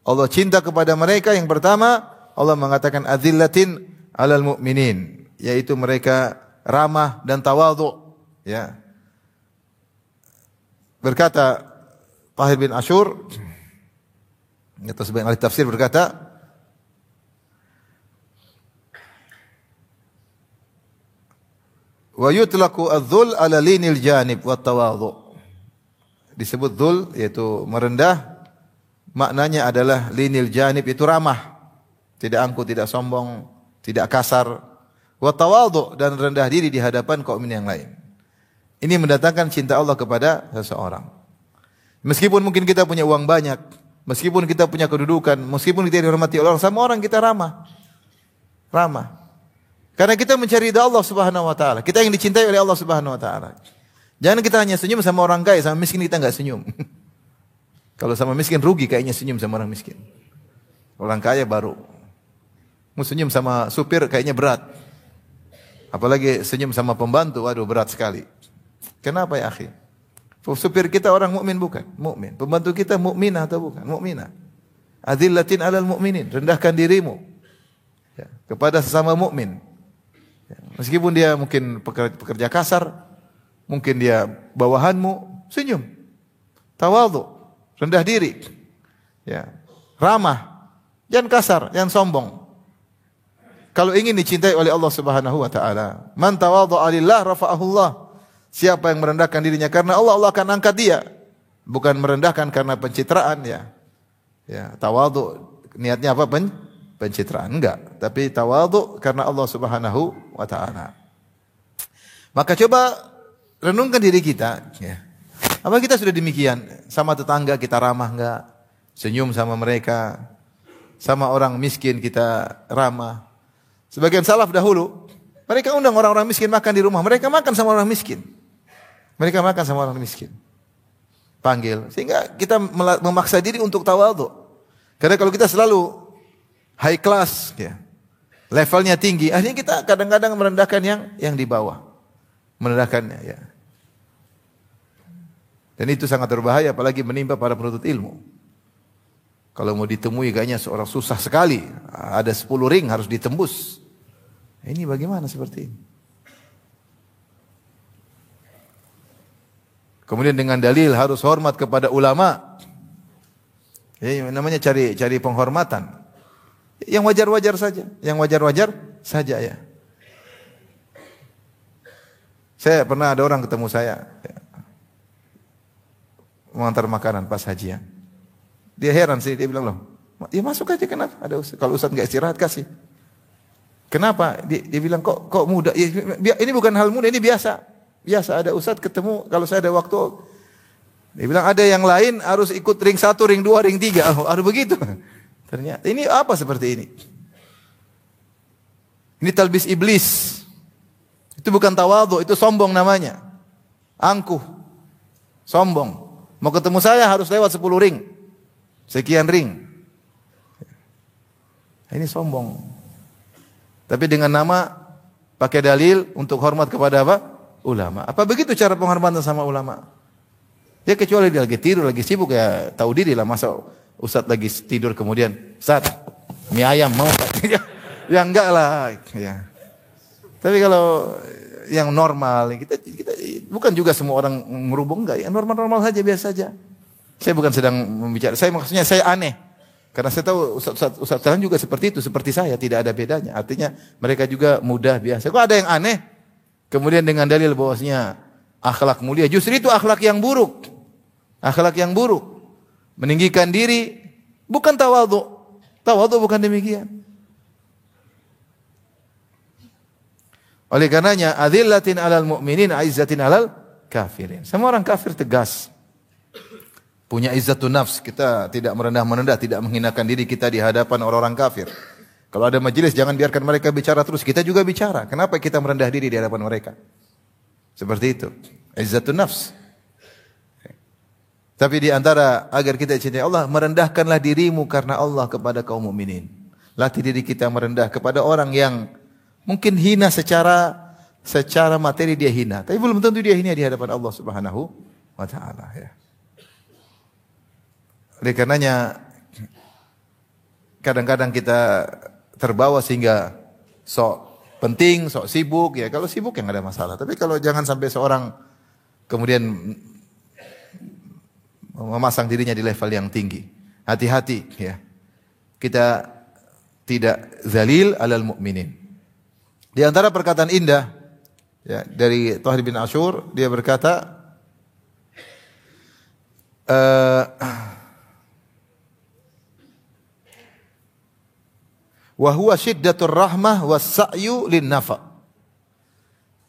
Allah cinta kepada mereka, yang pertama Allah mengatakan adzillatin 'alal mu'minin, yaitu mereka ramah dan tawadhu, ya. Berkata Tahir bin Ashur, atau sebagian ahli tafsir berkata, wa yutlaqu adz-dzul 'ala linil janib wat tawadhu. Disebut dzul yaitu merendah, maknanya adalah linil janib itu ramah, tidak angkuh, tidak sombong, tidak kasar. Wat tawadhu, dan rendah diri di hadapan kaum yang lain. Ini mendatangkan cinta Allah kepada seseorang. Meskipun mungkin kita punya uang banyak, meskipun kita punya kedudukan, meskipun kita dihormati orang, sama orang kita ramah. Ramah. Karena kita mencari ridha Allah Subhanahu wa taala. Kita yang dicintai oleh Allah Subhanahu wa taala. Jangan kita hanya senyum sama orang kaya, sama miskin kita nggak senyum. Kalau sama miskin rugi kayaknya senyum sama orang miskin. Orang kaya baru. Mau senyum sama supir kayaknya berat. Apalagi senyum sama pembantu, waduh berat sekali. Kenapa ya akhi? Supir kita orang mukmin bukan? Mukmin. Pembantu kita mukminah atau bukan? Mukminah. Adzillatin 'alal mu'minin, rendahkan dirimu ya, kepada sesama mukmin. Ya, meskipun dia mungkin pekerja kasar, mungkin dia bawahanmu, senyum. Tawadhu, rendah diri. Ya, ramah. Jangan kasar, jangan sombong. Kalau ingin dicintai oleh Allah Subhanahu wa taala, man tawadhu'a lillah rafa'ahu Allah. Siapa yang merendahkan dirinya karena Allah, Allah akan angkat dia. Bukan merendahkan karena pencitraan ya. Ya, tawadhu niatnya apa? Pencitraan enggak, tapi tawadhu karena Allah Subhanahu wa taala. Maka coba renungkan diri kita ya. Apa kita sudah demikian? Sama tetangga kita ramah enggak? Senyum sama mereka. Sama orang miskin kita ramah. Sebagian salaf dahulu, mereka undang orang-orang miskin makan di rumah. Mereka makan sama orang miskin. Mereka makan sama orang miskin. Panggil. Sehingga kita memaksa diri untuk tawadhu. Karena kalau kita selalu high class, ya, levelnya tinggi, akhirnya kita kadang-kadang merendahkan yang di bawah. Merendahkannya, ya. Dan itu sangat berbahaya, apalagi menimpa para penuntut ilmu. Kalau mau ditemui kayaknya seorang susah sekali. Ada 10 ring harus ditembus. Ini bagaimana seperti ini? Kemudian dengan dalil harus hormat kepada ulama. Ya, namanya cari penghormatan. Yang wajar-wajar saja, yang wajar-wajar saja ya. Saya pernah ada orang ketemu saya ya, mengantar makanan pas hajian. Dia heran sih, dia bilang loh, ya masuk aja kenapa? Ada ustaz, kalau ustaz nggak istirahat kasih. Kenapa? Dia bilang kok mudah? Ya, ini bukan hal mudah, ini biasa. Biasa ada ustaz ketemu kalau saya ada waktu. Dia bilang ada yang lain harus ikut ring 1, ring 2, ring 3. Oh, harus begitu. Ternyata ini apa seperti ini? Ini talbis iblis. Itu bukan tawadhu, itu sombong namanya. Angkuh. Sombong. Mau ketemu saya harus lewat 10 ring. Sekian ring. Ini sombong. Tapi dengan nama pakai dalil untuk hormat kepada apa? Ulama. Apa begitu cara penghormatan sama ulama? Ya kecuali dia lagi tidur, lagi sibuk ya tahu diri lah. Masa ustaz lagi tidur kemudian, Ustaz, mie ayam mau tak? Ya enggak lah. Ya. Tapi kalau yang normal, kita bukan juga semua orang merubung enggak. Yang normal-normal saja, biasa saja. Saya bukan sedang membicara. Maksudnya saya aneh. Karena saya tahu ustaz juga seperti itu, seperti saya, tidak ada bedanya. Artinya mereka juga mudah biasa. Kok ada yang aneh? Kemudian dengan dalil bahwasanya akhlak mulia, justru itu akhlak yang buruk. Akhlak yang buruk. Meninggikan diri bukan tawadhu. Tawadhu bukan demikian. Oleh karenanya adzillatin 'alal mu'minin, 'izzatin 'alal kafirin. Semua orang kafir tegas. Punya izzatun nafs, kita tidak merendah-merendah, tidak menghinakan diri kita di hadapan orang-orang kafir. Kalau ada majelis jangan biarkan mereka bicara terus, kita juga bicara. Kenapa kita merendah diri di hadapan mereka? Seperti itu. Izzatun nafs. Tapi di antara agar kita cintai Allah, merendahkanlah dirimu karena Allah kepada kaum mukminin. Latih diri kita merendah kepada orang yang mungkin hina secara materi dia hina, tapi belum tentu dia hina di hadapan Allah Subhanahu wa taala ya. Oleh karenanya kadang-kadang kita terbawa sehingga sok penting, sok sibuk ya. Kalau sibuk ya enggak ada masalah. Tapi kalau jangan sampai seorang kemudian memasang dirinya di level yang tinggi. Hati-hati ya. Kita tidak zalil alal mu'minin. Di antara perkataan indah ya, dari Thahir bin Ashur, dia berkata wa huwa syiddatur rahmah was sa'yu lin nafa.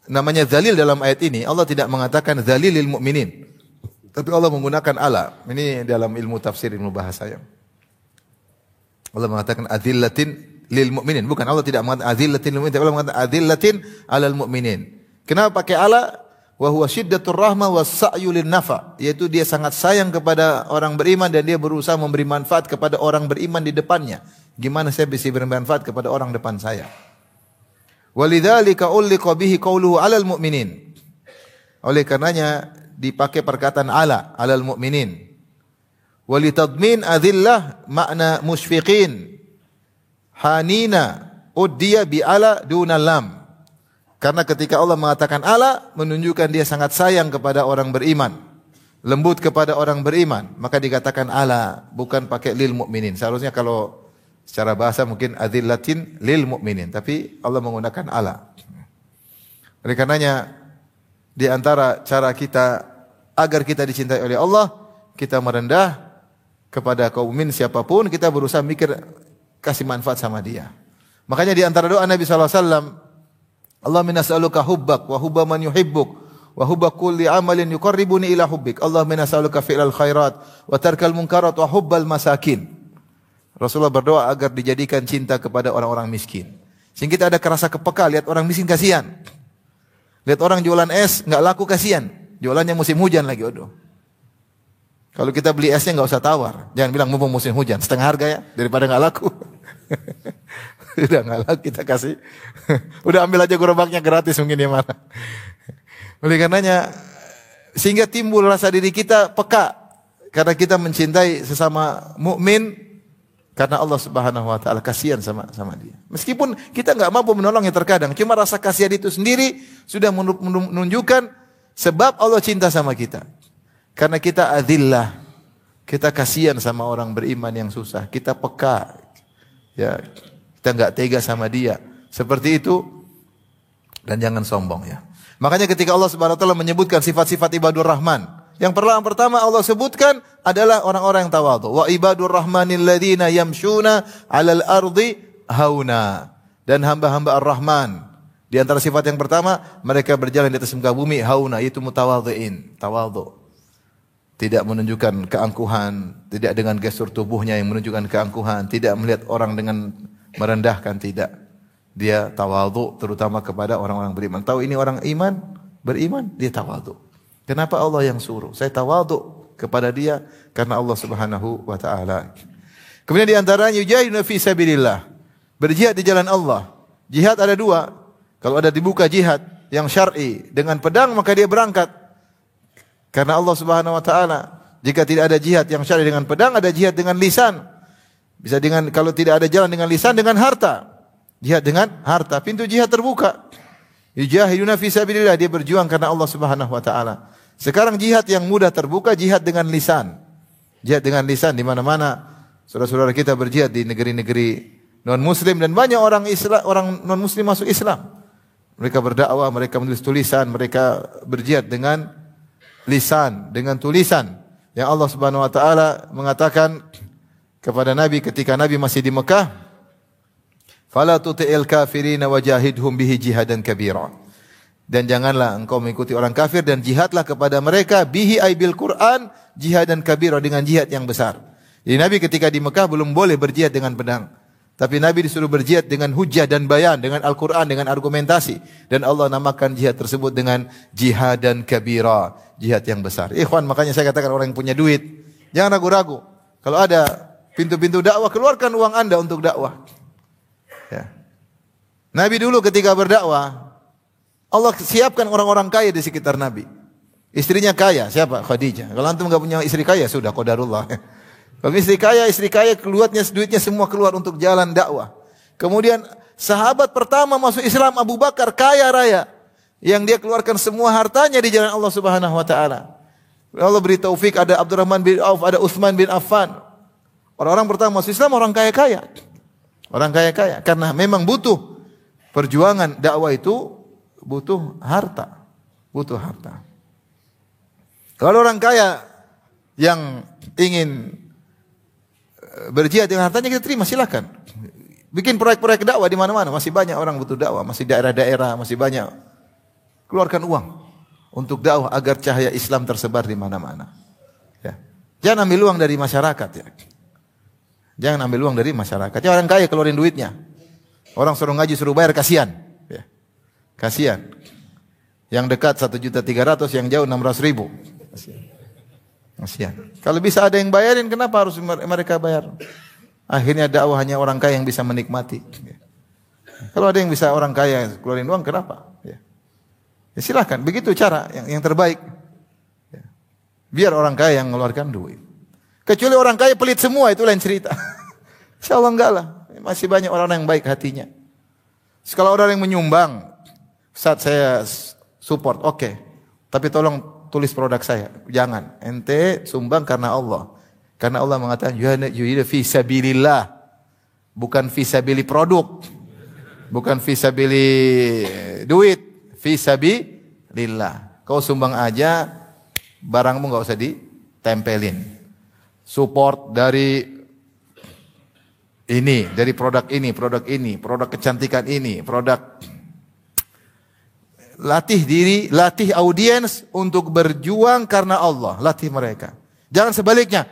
Namanya zalil dalam ayat ini, Allah tidak mengatakan zalilil mu'minin. Tapi Allah menggunakan ala. Ini dalam ilmu tafsir, ilmu bahasa ya. Allah mengatakan adzillatin lil mu'minin. Bukan, Allah tidak mengatakan adzillatin lil mu'minin, tapi Allah mengatakan adzillatin alal mu'minin. Kenapa pakai ala? wa huwa syiddatur rahmah was sa'yu lin nafa, yaitu dia sangat sayang kepada orang beriman dan dia berusaha memberi manfaat kepada orang beriman di depannya. Gimana saya bisa beri manfaat kepada orang depan saya? Walidzalika ulqa bihi qauluhu 'alal mu'minin. Oleh karenanya dipakai perkataan alal mu'minin. Walitadmin adillah makna musyfiqin. Hanina uddiya bi ala dunal lam. Karena ketika Allah mengatakan ala, menunjukkan dia sangat sayang kepada orang beriman, lembut kepada orang beriman, maka dikatakan ala, bukan pakai lil mu'minin. Seharusnya kalau secara bahasa mungkin adillatin lil mu'minin, tapi Allah menggunakan ala. Oleh karenanya di antara cara kita agar kita dicintai oleh Allah, kita merendah kepada kaum mukmin siapapun, kita berusaha mikir kasih manfaat sama dia. Makanya di antara doa Nabi sallallahu alaihi wasallam, Allahumma nas'aluka hubbak wa hubba man yuhibbuk wa hubba kulli amalin yuqarribuni ila hubbik. Allahumma nas'aluka fi'lal khairat wa tarkal munkarat wa hubbal masakin. Rasulullah berdoa agar dijadikan cinta kepada orang-orang miskin. Sehingga kita ada kerasa kepeka, lihat orang miskin kasihan. Lihat orang jualan es enggak laku kasihan. Jualannya musim hujan lagi, aduh. Kalau kita beli esnya enggak usah tawar. Jangan bilang mumpung musim hujan, setengah harga ya daripada enggak laku. Udah enggak laku kita kasih. Udah ambil aja gerobaknya gratis mungkin ya mana. Oleh karenanya sehingga timbul rasa diri kita peka karena kita mencintai sesama mukmin karena Allah Subhanahu wa taala kasihan sama dia. Meskipun kita enggak mampu menolongnya terkadang, cuma rasa kasihan itu sendiri sudah menunjukkan sebab Allah cinta sama kita. Karena kita adillah, kita kasihan sama orang beriman yang susah, kita peka. Ya, kita enggak tega sama dia. Seperti itu dan jangan sombong ya. Makanya ketika Allah Subhanahu wa taala menyebutkan sifat-sifat ibadur rahman, yang pertama Allah sebutkan adalah orang-orang yang tawadhu. Wa ibadur rahmanil ladzina yamshuna 'alal ardi hauna. Dan hamba-hamba Ar-Rahman, di antara sifat yang pertama, mereka berjalan di atas muka bumi hauna, yaitu mutawadhi'in, tawadhu. Tidak menunjukkan keangkuhan, tidak dengan gestur tubuhnya yang menunjukkan keangkuhan, tidak melihat orang dengan merendahkan, tidak. Dia tawadhu terutama kepada orang-orang beriman. Tahu ini orang iman, beriman, dia tawadhu. Kenapa Allah yang suruh? Saya tawadhu kepada dia karena Allah Subhanahu wa taala. Kemudian di antaranya yujahiduna fi sabilillah. Berjihad di jalan Allah. Jihad ada dua. Kalau ada dibuka jihad yang syar'i dengan pedang maka dia berangkat. Karena Allah Subhanahu wa taala, jika tidak ada jihad yang syar'i dengan pedang, ada jihad dengan lisan. Bisa dengan, kalau tidak ada jalan dengan lisan, dengan harta. Jihad dengan harta, pintu jihad terbuka. Yujahiduna fi sabilillah, dia berjuang karena Allah Subhanahu wa taala. Sekarang jihad yang mudah terbuka, jihad dengan lisan. Jihad dengan lisan di mana-mana saudara-saudara kita berjihad di negeri-negeri non muslim dan banyak orang Islam, orang non muslim masuk Islam. Mereka berdakwah, mereka menulis tulisan, mereka berjihad dengan lisan, dengan tulisan. Yang Allah Subhanahu wa taala mengatakan kepada Nabi ketika Nabi masih di Mekah, "Fala tuti'il kafirina wajahidhum bihi jihadan kabira." Dan janganlah engkau mengikuti orang kafir dan jihadlah kepada mereka bihi ay bil Quran jihadan kabira, dengan jihad yang besar. Jadi Nabi ketika di Mekah belum boleh berjihad dengan pedang. Tapi Nabi disuruh berjihad dengan hujjah dan bayan, dengan Al-Quran, dengan argumentasi. Dan Allah namakan jihad tersebut dengan jihadan kabira, jihad yang besar. Ikhwan, makanya saya katakan orang yang punya duit, jangan ragu-ragu. Kalau ada pintu-pintu dakwah, keluarkan uang Anda untuk dakwah. Ya. Nabi dulu ketika berdakwah, Allah siapkan orang-orang kaya di sekitar Nabi. Istrinya kaya, siapa? Khadijah. Kalau antum enggak punya istri kaya, sudah qadarullah. Kalau istri kaya keluarnya duitnya semua keluar untuk jalan dakwah. Kemudian sahabat pertama masuk Islam Abu Bakar, kaya raya, yang dia keluarkan semua hartanya di jalan Allah Subhanahu wa taala. Allah beri taufik, ada Abdurrahman bin Auf, ada Utsman bin Affan. Orang-orang pertama masuk Islam orang kaya-kaya. Orang kaya-kaya karena memang butuh perjuangan dakwah itu butuh harta. Butuh harta. Kalau orang kaya yang ingin berjihad dengan hartanya kita terima, silakan. Bikin proyek-proyek dakwah di mana-mana, masih banyak orang butuh dakwah, masih daerah-daerah, masih banyak. Keluarkan uang untuk dakwah agar cahaya Islam tersebar di mana-mana. Ya. Jangan ambil uang dari masyarakat ya. Jangan ambil uang dari masyarakat. Ya, orang kaya keluarin duitnya. Orang suruh ngaji, suruh bayar, kasihan. Ya. Kasihan. Yang dekat 1.300.000, yang jauh 600.000. Kasihan. Kalau bisa ada yang bayarin, kenapa harus mereka bayar? Akhirnya dakwah hanya orang kaya yang bisa menikmati. Kalau ada yang bisa orang kaya keluarin uang, kenapa? Ya silahkan, begitu cara yang terbaik. Biar orang kaya yang mengeluarkan duit. Kecuali orang kaya pelit semua, itu lain cerita. Insyaallah enggak lah. Masih banyak orang yang baik hatinya. Kalau orang yang menyumbang, saat saya support, oke. Tapi tolong tulis produk saya. Jangan. Ente sumbang karena Allah. Karena Allah mengatakan, yuhida fi sabilillah. Bukan fi sabili produk. Bukan fi sabili duit. Fi sabilillah. Kau sumbang aja, barangmu enggak usah ditempelin. Support dari ini, dari produk ini, produk kecantikan ini, produk. Latih diri, latih audiens untuk berjuang karena Allah. Latih mereka. Jangan sebaliknya.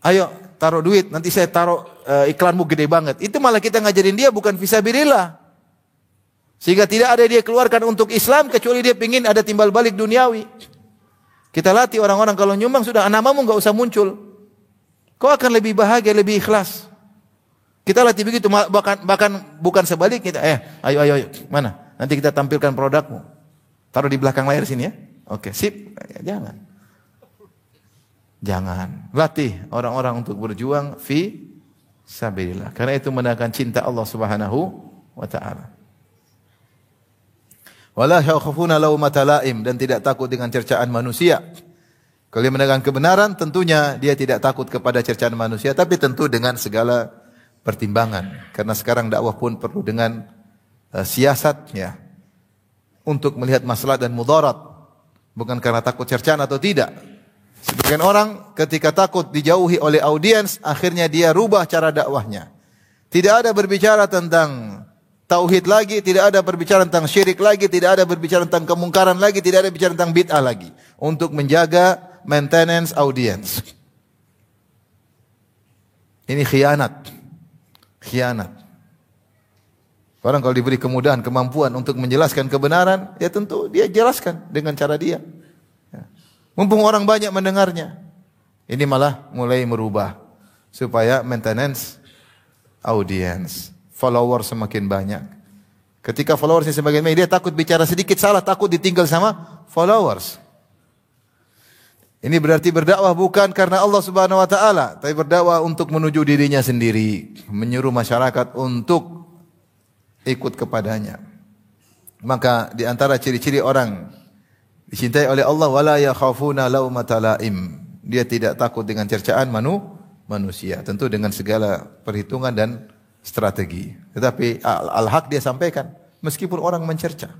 Ayo taruh duit, nanti saya taruh iklanmu gede banget. Itu malah kita ngajarin dia bukan fisabilillah. Sehingga tidak ada dia keluarkan untuk Islam kecuali dia ingin ada timbal balik duniawi. Kita latih orang-orang kalau nyumbang sudah namamu enggak usah muncul. Kau akan lebih bahagia, lebih ikhlas. Kita latih begitu, bahkan bukan sebaliknya. Ayo, mana? Nanti kita tampilkan produkmu. Taruh di belakang layar sini ya. Oke, sip. Jangan. Latih orang-orang untuk berjuang fi sabilillah. Karena itu menandakan cinta Allah Subhanahu wa taala. Wala yakhafuna laumata laim, dan tidak takut dengan cercaan manusia. Kalau dia menegakkan kebenaran, tentunya dia tidak takut kepada cercaan manusia, tapi tentu dengan segala pertimbangan. Karena sekarang dakwah pun perlu dengan siasat ya, untuk melihat maslahat dan mudarat, bukan karena takut cercaan atau tidak. Sebagian orang ketika takut dijauhi oleh audiens, akhirnya dia rubah cara dakwahnya. Tidak ada berbicara tentang tauhid lagi, tidak ada berbicara tentang syirik lagi, tidak ada berbicara tentang kemungkaran lagi, tidak ada bicara tentang bid'ah lagi, untuk menjaga maintenance audience. Ini khianat. Orang kalau diberi kemudahan, kemampuan untuk menjelaskan kebenaran, ya tentu dia jelaskan dengan cara dia. Mumpung orang banyak mendengarnya. Ini malah mulai merubah supaya maintenance audience. Followers semakin banyak. Ketika followersnya semakin banyak, dia takut bicara sedikit salah, takut ditinggal sama followers. Ini berarti berdakwah bukan karena Allah Subhanahu wa taala, tapi berdakwah untuk menuju dirinya sendiri, menyuruh masyarakat untuk ikut kepadanya. Maka di antara ciri-ciri orang dicintai oleh Allah, wala yakhafuna laumata laim. Dia tidak takut dengan cercaan manusia, tentu dengan segala perhitungan dan strategi. Tetapi al-haq dia sampaikan meskipun orang mencerca.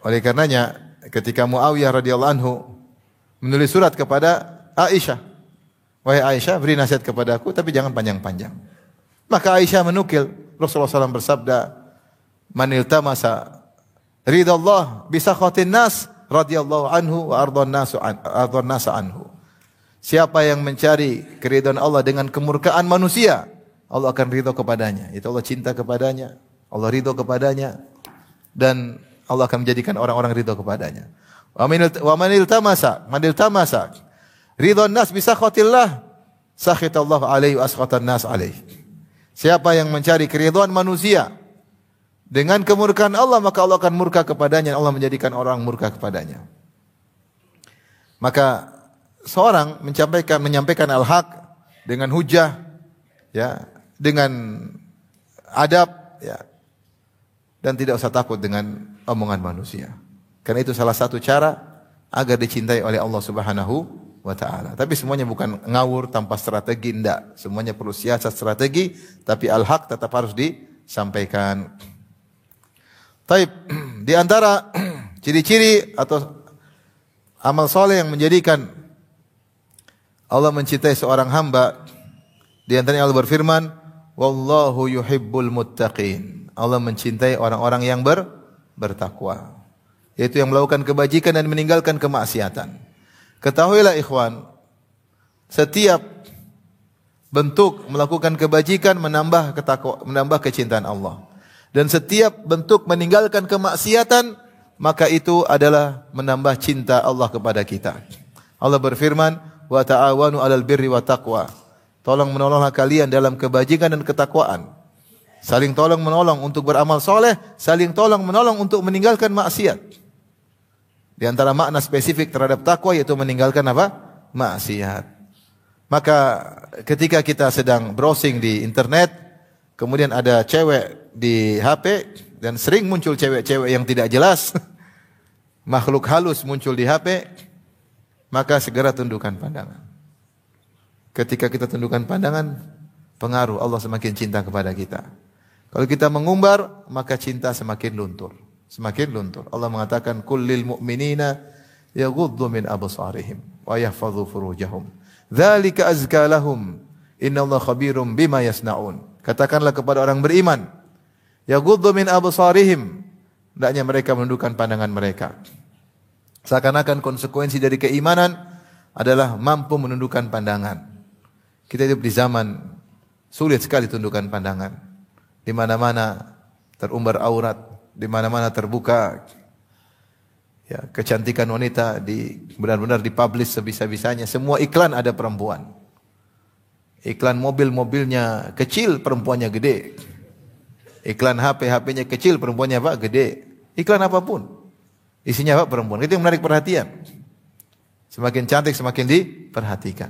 Oleh karenanya ketika Muawiyah radhiyallahu anhu menulis surat kepada Aisyah, wahai Aisyah, beri nasihat kepadaku tapi jangan panjang-panjang. Maka Aisyah menukil Rasulullah SAW bersabda, "Man iltamasa ridallah bi sakhatin nas radhiyallahu anhu wa ardhan nas anhu." Siapa yang mencari keridhaan Allah dengan kemurkaan manusia, Allah akan ridho kepadanya. Itu Allah cinta kepadanya, Allah ridho kepadanya, dan Allah akan menjadikan orang-orang ridho kepadanya. Wa man iltamasa ridwan nas bi sakhatillah, sakhitallahu alaihi wa askhatan nas alaihi. Siapa yang mencari keridhaan manusia dengan kemurkaan Allah, maka Allah akan murka kepadanya, Allah menjadikan orang murka kepadanya. Maka seorang menyampaikan al-haq dengan hujah, ya, dengan adab, ya, dan tidak usah takut dengan omongan manusia. Karena itu salah satu cara agar dicintai oleh Allah Subhanahu wa taala. Tapi semuanya bukan ngawur tanpa strategi, enggak. Semuanya perlu siasat strategi, tapi al-haq tetap harus disampaikan. Taib, di antara ciri-ciri atau amal soleh yang menjadikan Allah mencintai seorang hamba, di antaranya Allah berfirman, "Wallahu yuhibbul muttaqin." Allah mencintai orang-orang yang bertakwa, yaitu yang melakukan kebajikan dan meninggalkan kemaksiatan. Ketahuilah ikhwan, setiap bentuk melakukan kebajikan menambah kecintaan Allah. Dan setiap bentuk meninggalkan kemaksiatan, maka itu adalah menambah cinta Allah kepada kita. Allah berfirman, wa ta'awanu 'alal birri wa taqwa. Tolong menolonglah kalian dalam kebajikan dan ketakwaan. Saling tolong menolong untuk beramal soleh, saling tolong menolong untuk meninggalkan maksiat. Di antara makna spesifik terhadap takwa yaitu meninggalkan apa? Maksiat. Maka ketika kita sedang browsing di internet, kemudian ada cewek di HP dan sering muncul cewek-cewek yang tidak jelas, makhluk halus muncul di HP, maka segera tundukkan pandangan. Ketika kita tundukkan pandangan, pengaruh Allah semakin cinta kepada kita. Kalau kita mengumbar, maka cinta semakin luntur. Semakin luntur. Allah mengatakan, kullil mu'minina yaghuddu min absarihim wa yahfadhu furujahum. Dzalika azka lahum. Innallaha khabirum bima yasnaun. Katakanlah kepada orang beriman, yaghuddu min absarihim. Hendaknya mereka menundukkan pandangan mereka. Seakan-akan konsekuensi dari keimanan adalah mampu menundukkan pandangan. Kita hidup di zaman sulit sekali tundukkan pandangan. Di mana-mana terumbar aurat, di mana-mana terbuka. Ya, kecantikan wanita benar-benar dipublish sebisa-bisanya. Semua iklan ada perempuan. Iklan mobil-mobilnya kecil, perempuannya gede. Iklan HP-HP-nya kecil, perempuannya apa? Gede. Iklan apapun, isinya apa? Perempuan. Itu yang menarik perhatian. Semakin cantik, semakin diperhatikan.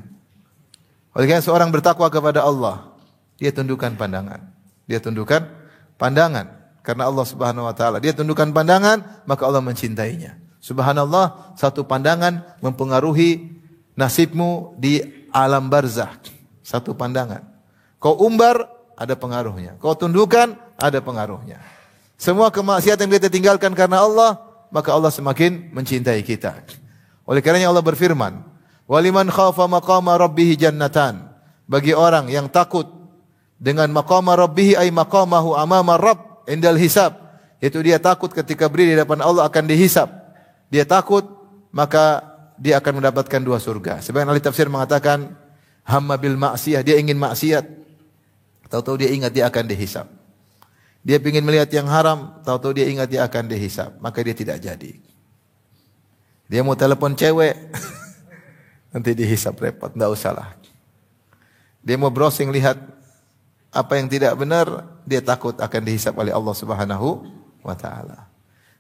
Oleh karena seorang bertakwa kepada Allah, dia tundukkan pandangan. Dia tundukkan pandangan karena Allah Subhanahu wa taala. Dia tundukkan pandangan, maka Allah mencintainya. Subhanallah, satu pandangan mempengaruhi nasibmu di alam barzakh. Satu pandangan. Kau umbar, ada pengaruhnya. Kau tundukkan, ada pengaruhnya. Semua kemaksiatan yang kita tinggalkan karena Allah, maka Allah semakin mencintai kita. Oleh karenanya Allah berfirman, "Waliman khafa maqama rabbih jannatan." Bagi orang yang takut dengan maqama rabbih ay maqamahu amama rabb indal hisab, yaitu dia takut ketika berdiri di hadapan Allah akan dihisab. Dia takut, maka dia akan mendapatkan 2 surga. Sebagian ahli tafsir mengatakan hamma bil ma'siyah, dia ingin maksiat, tahu-tahu dia ingat dia akan dihisab. Dia ingin melihat yang haram, tahu-tahu dia ingat dia akan dihisab, maka dia tidak jadi. Dia mau telepon cewek, nanti dihisab repot, enggak usahlah. Dia mau browsing lihat apa yang tidak benar, dia takut akan dihisab oleh Allah Subhanahu wa taala.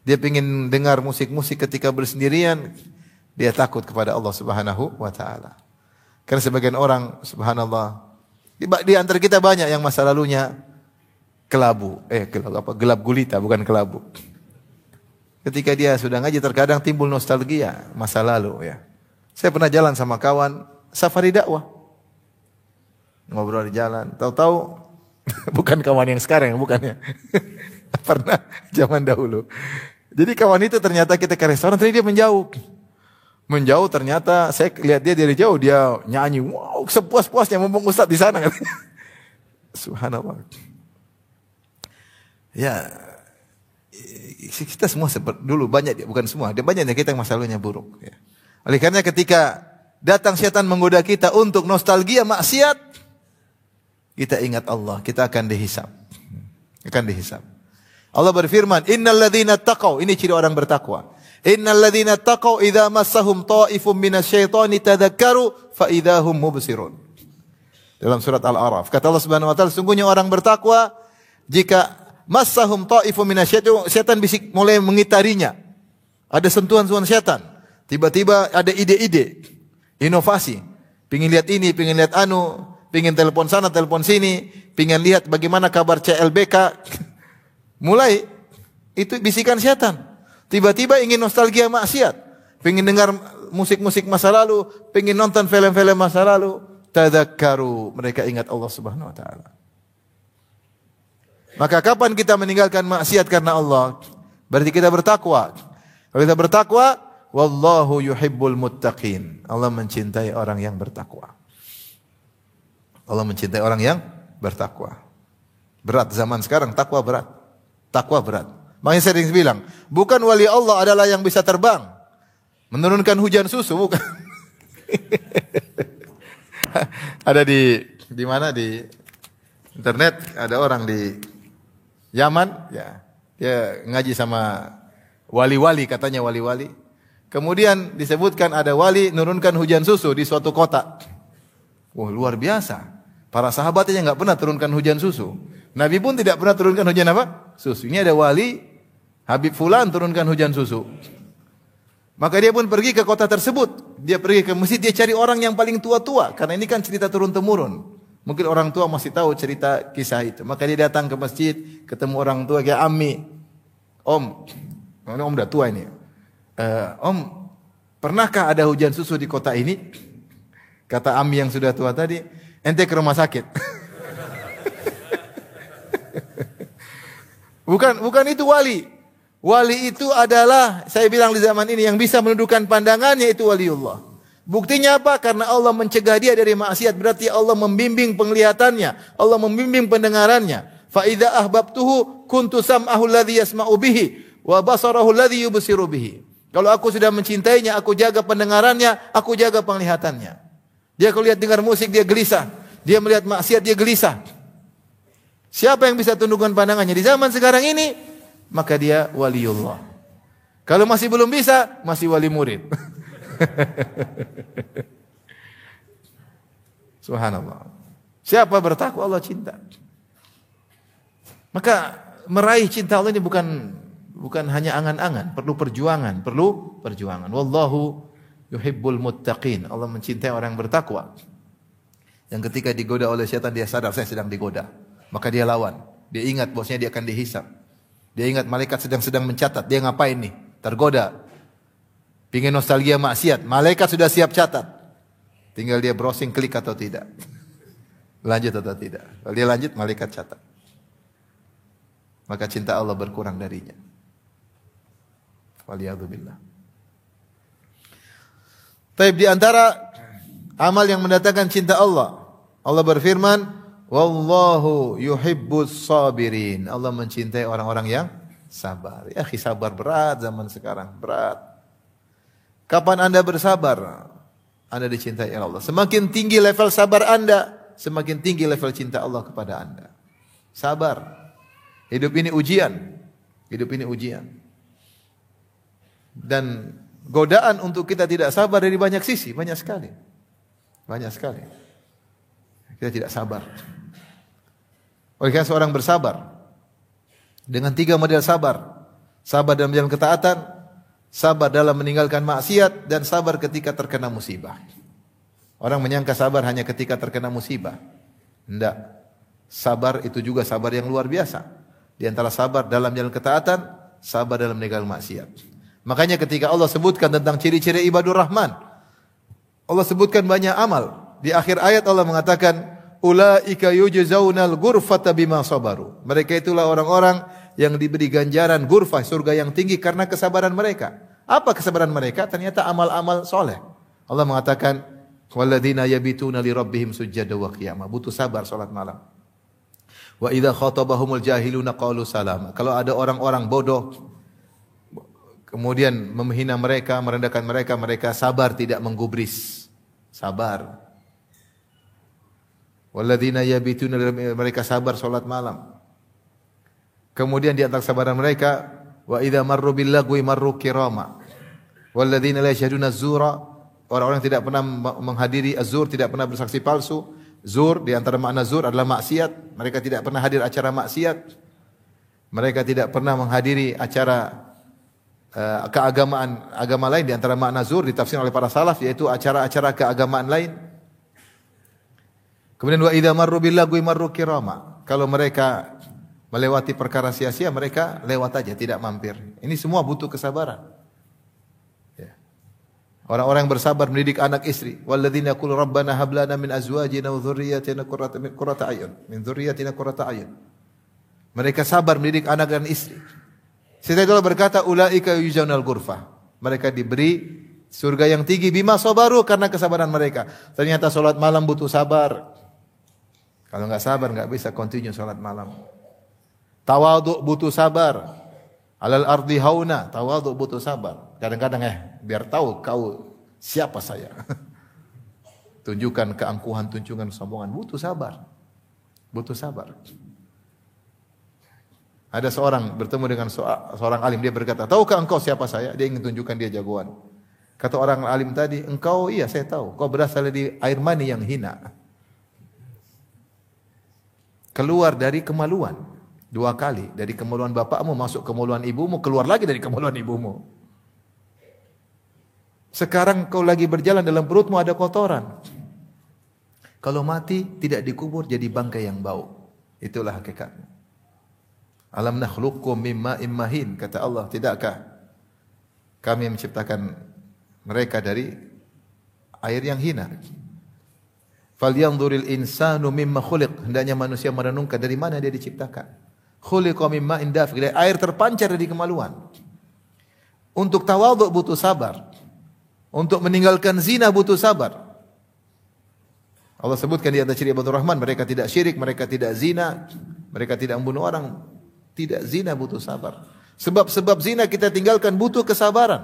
Dia ingin dengar musik-musik ketika bersendirian, dia takut kepada Allah Subhanahu wa taala. Karena sebagian orang, subhanallah, di antara kita banyak yang masa lalunya gelap gulita, bukan kelabu. Ketika dia sudah ngaji, terkadang timbul nostalgia masa lalu ya. Saya pernah jalan sama kawan, safari dakwah. Ngobrol di jalan, tahu-tahu bukan kawan yang sekarang, bukan ya. Pernah zaman dahulu. Jadi kawan itu ternyata kita ke restoran, ternyata dia menjauh. Menjauh ternyata saya lihat dia dari jauh, dia nyanyi, wow, sepuas-puasnya mumpung Ustaz di sana. Subhanallah. Ya, kita semua dulu banyak, bukan semua, dia banyak kita yang masa lalunya buruk. Ya. Oleh karena ketika datang setan menggoda kita untuk nostalgia maksiat, kita ingat Allah, kita akan dihisab. Akan dihisab. Allah berfirman, "Innal ladzina taqaw", ini ciri orang bertakwa. "Innal ladzina taqaw idza massahum ta'ifum minasyaitani tadzakkaru fa idzahum mubsirun." Dalam surat Al-A'raf, kata Allah Subhanahu wa taala, sungguhnya orang bertakwa jika massahum ta'ifum minasyaitan, setan bisik mulai mengitarinya. Ada sentuhan-sentuhan setan. Tiba-tiba ada ide-ide, inovasi. Pingin lihat ini, pingin lihat anu, pingin telepon sana, telepon sini, pingin lihat bagaimana kabar CLBK. Mulai itu bisikan setan. Tiba-tiba ingin nostalgia maksiat, pingin dengar musik-musik masa lalu, pingin nonton film-film masa lalu. Tadzakkaru, mereka ingat Allah Subhanahu wa taala. Maka kapan kita meninggalkan maksiat karena Allah? Berarti kita bertakwa. Kalau kita bertakwa, wallahu yuhibbul muttaqin. Allah mencintai orang yang bertakwa. Allah mencintai orang yang bertakwa. Berat zaman sekarang, takwa berat. Takwa berat. Makanya saya sering bilang, bukan wali Allah adalah yang bisa terbang, menurunkan hujan susu, bukan. Ada di di mana di internet ada orang di Yaman, ya, dia ngaji sama wali-wali, katanya wali-wali. Kemudian disebutkan ada wali nurunkan hujan susu di suatu kota. Wah, luar biasa. Para sahabatnya nggak pernah turunkan hujan susu. Nabi pun tidak pernah turunkan hujan apa? Susu. Ini ada wali, Habib Fulan turunkan hujan susu. Maka dia pun pergi ke kota tersebut. Dia pergi ke masjid, dia cari orang yang paling tua-tua. Karena ini kan cerita turun-temurun. Mungkin orang tua masih tahu cerita kisah itu. Maka dia datang ke masjid, ketemu orang tua, kayak Ammi. Om udah tua ini. Om, pernahkah ada hujan susu di kota ini? Kata Ammi yang sudah tua tadi, ente ke rumah sakit. Bukan itu wali. Wali itu adalah, saya bilang di zaman ini, yang bisa menundukkan pandangannya itu waliullah. Buktinya apa? Karena Allah mencegah dia dari maksiat. Berarti Allah membimbing penglihatannya. Allah membimbing pendengarannya. Fa idza ahbabtuhu kuntu sam'ahu alladhi yasma'u bihi wa basarahu alladhi yubsiru bihi. Kalau aku sudah mencintainya, aku jaga pendengarannya, aku jaga penglihatannya. Dia kalau lihat dengar musik dia gelisah. Dia melihat maksiat dia gelisah. Siapa yang bisa tundukkan pandangannya di zaman sekarang ini? Maka dia waliullah. Kalau masih belum bisa, masih wali murid. Subhanallah. Siapa bertakwa Allah cinta. Maka meraih cinta Allah ini bukan hanya angan-angan, perlu perjuangan. Wallahu yuhibbul muttaqin. Allah mencintai orang yang bertakwa. Yang ketika digoda oleh syaitan dia sadar saya sedang digoda. Maka dia lawan. Dia ingat bahwasanya dia akan dihisab. Dia ingat malaikat sedang mencatat. Dia ngapain nih? Tergoda. Pingin nostalgia maksiat. Malaikat sudah siap catat. Tinggal dia browsing klik atau tidak. Lanjut atau tidak. Kalau dia lanjut, malaikat catat. Maka cinta Allah berkurang darinya. Waliyadzubillah. Taib, di antara amal yang mendatangkan cinta Allah. Allah berfirman, wallahu yuhibbus sabirin. Allah mencintai orang-orang yang sabar. Ya, sabar berat zaman sekarang, berat. Kapan Anda bersabar? Anda dicintai oleh Allah. Semakin tinggi level sabar Anda, semakin tinggi level cinta Allah kepada Anda. Sabar. Hidup ini ujian. Dan godaan untuk kita tidak sabar dari banyak sisi, banyak sekali. Kita tidak sabar. Oleh karena seorang bersabar dengan 3 model sabar. Sabar dalam jalan ketaatan, sabar dalam meninggalkan maksiat, dan sabar ketika terkena musibah. Orang menyangka sabar hanya ketika terkena musibah. Tidak. Sabar itu juga sabar yang luar biasa. Di antara sabar dalam jalan ketaatan, sabar dalam meninggalkan maksiat. Makanya ketika Allah sebutkan tentang ciri-ciri ibadur Rahman, Allah sebutkan banyak amal. Di akhir ayat Allah mengatakan, ulaika yujzaunal ghurfata bima sabaru. Mereka itulah orang-orang yang diberi ganjaran ghurfah, surga yang tinggi karena kesabaran mereka. Apa kesabaran mereka? Ternyata amal-amal soleh. Allah mengatakan, walladzina yabituna li rabbihim sujada wa qiyamah. Butuh sabar salat malam. Wa idza khatabahumul jahiluna qalu salama. Kalau ada orang-orang bodoh kemudian menghina mereka, merendahkan mereka, mereka sabar tidak menggubris. Sabar. Walladzina yabituna, mereka sabar salat malam. Kemudian di antara kesabaran mereka, wa idza marru bil lagwi marru kirama. Walladzina la yashhaduna az-zura, orang-orang yang tidak pernah menghadiri az-zur, tidak pernah bersaksi palsu. Zur, di antara makna zur adalah maksiat. Mereka tidak pernah hadir acara maksiat. Mereka tidak pernah menghadiri acara keagamaan agama lain. Di antara makna zur ditafsirkan oleh para salaf yaitu acara-acara keagamaan lain. Kemudian wa idza marru bil lagwi marru kirama. Kalau mereka melewati perkara sia-sia, mereka lewat aja, tidak mampir. Ini semua butuh kesabaran. Ya. Orang-orang yang bersabar mendidik anak istri. Walladzina yaqulu rabbana hab lana min azwajina wa dhurriyyatina qurrata a'yun. Min dhurriyyatina qurrata a'yun. Mereka sabar mendidik anak dan istri. Setelah itu Allah berkata, ulaika yujzaunal ghurfah. Mereka diberi surga yang tinggi bima sabaru, karena kesabaran mereka. Ternyata salat malam butuh sabar. Kalau enggak sabar enggak bisa continue salat malam. Tawadhu butuh sabar. Alal ardi hauna, tawadhu butuh sabar. Kadang-kadang biar tahu kau siapa saya. tunjukkan keangkuhan, tunjukkan kesombongan. Butuh sabar. Butuh sabar. Ada seorang bertemu dengan seorang alim, dia berkata, tahukah engkau siapa saya? Dia ingin tunjukkan dia jagoan. Kata orang alim tadi, engkau, iya saya tahu, kau berasal dari air mani yang hina. Keluar dari kemaluan 2 kali, dari kemaluan bapakmu masuk kemaluan ibumu, keluar lagi dari kemaluan ibumu. Sekarang kau lagi berjalan, dalam perutmu ada kotoran. Kalau mati tidak dikubur jadi bangkai yang bau. Itulah hakikatnya. Alam nakhluqkum min ma'in mahin, kata Allah, tidakkah kami menciptakan mereka dari air yang hina? Falyanzuril insanu mimma khuliq, hendaknya manusia merenungkan dari mana dia diciptakan. Khuliqa min ma'in dafiq, air terpancar dari kemaluan. Untuk tawadhu butuh sabar. Untuk meninggalkan zina butuh sabar. Allah sebutkan di antara ciri ibadur rahman, mereka tidak syirik, mereka tidak zina, mereka tidak membunuh orang. Tidak zina butuh sabar. Sebab zina kita tinggalkan butuh kesabaran.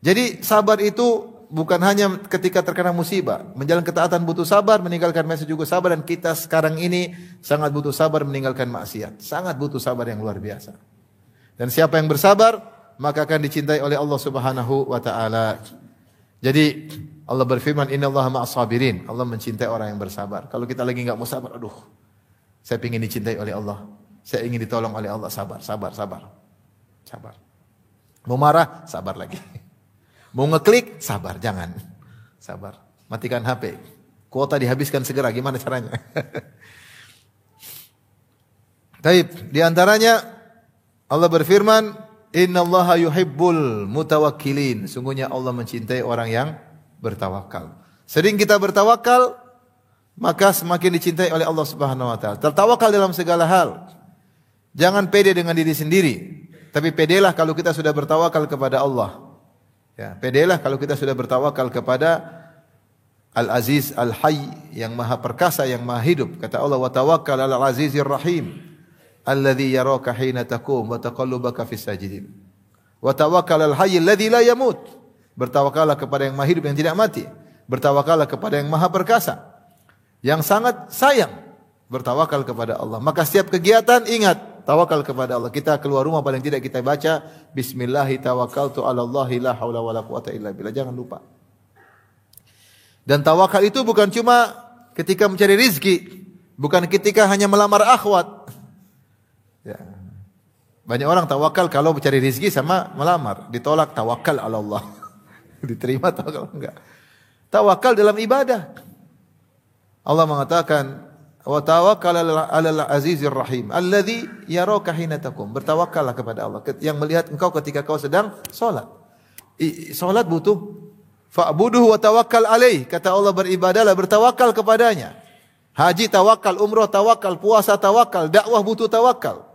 Jadi sabar itu bukan hanya ketika terkena musibah. Menjalankan ketaatan butuh sabar, meninggalkan maksiat juga sabar. Dan kita sekarang ini sangat butuh sabar meninggalkan maksiat. Sangat butuh sabar yang luar biasa. Dan siapa yang bersabar, maka akan dicintai oleh Allah Subhanahu wa taala. Jadi Allah berfirman, innallaha ma'as sabirin. Allah mencintai orang yang bersabar. Kalau kita lagi enggak mau sabar, aduh, saya ingin dicintai oleh Allah. Saya ingin ditolong oleh Allah. Sabar. Mau marah, sabar lagi. Mau ngeklik, sabar, jangan. Sabar. Matikan HP. Kuota dihabiskan segera, gimana caranya? Taib, di antaranya Allah berfirman, innallaha yuhibbul mutawakkilin. Sungguhnya Allah mencintai orang yang bertawakal. Sering kita bertawakal, maka semakin dicintai oleh Allah Subhanahu wa taala. Tertawakal dalam segala hal. Jangan pede dengan diri sendiri, tapi pedelah kalau kita sudah bertawakal kepada Allah. Ya, pedelah kalau kita sudah bertawakal kepada Al-Aziz Al-Hayy, yang Maha Perkasa, yang Maha Hidup. Kata Allah, wa tawakkal 'alal Azizir Rahim, alladzi yaraka hina taqum wa taqallubaka fis sajidin. Wa tawakkal 'alal Hayy alladzi la yamut. Bertawakallah kepada yang Maha Hidup yang tidak mati. Bertawakallah kepada yang Maha Perkasa, yang sangat sayang. Bertawakal kepada Allah. Maka setiap kegiatan ingat, tawakal kepada Allah. Kita keluar rumah paling tidak kita baca bismillahi tawakkaltu 'alallahi la haula wala quwata illa billah. Jangan lupa. Dan tawakal itu bukan cuma ketika mencari rizki, bukan ketika hanya melamar akhwat. Ya. Banyak orang tawakal kalau mencari rizki sama melamar, ditolak tawakal 'ala Allah. Diterima tawakal enggak. Tawakal dalam ibadah. Allah mengatakan, wa tawakkal 'alal azizir rahim alladzi yaraka hina taqum. Bertawakkallah kepada Allah yang melihat engkau ketika kau sedang salat. Salat butuh fa'buduhu wa tawakkal alaih. Kata Allah, beribadahlah, bertawakal kepadanya. Haji tawakal, umrah tawakal, puasa tawakal, dakwah butuh tawakal.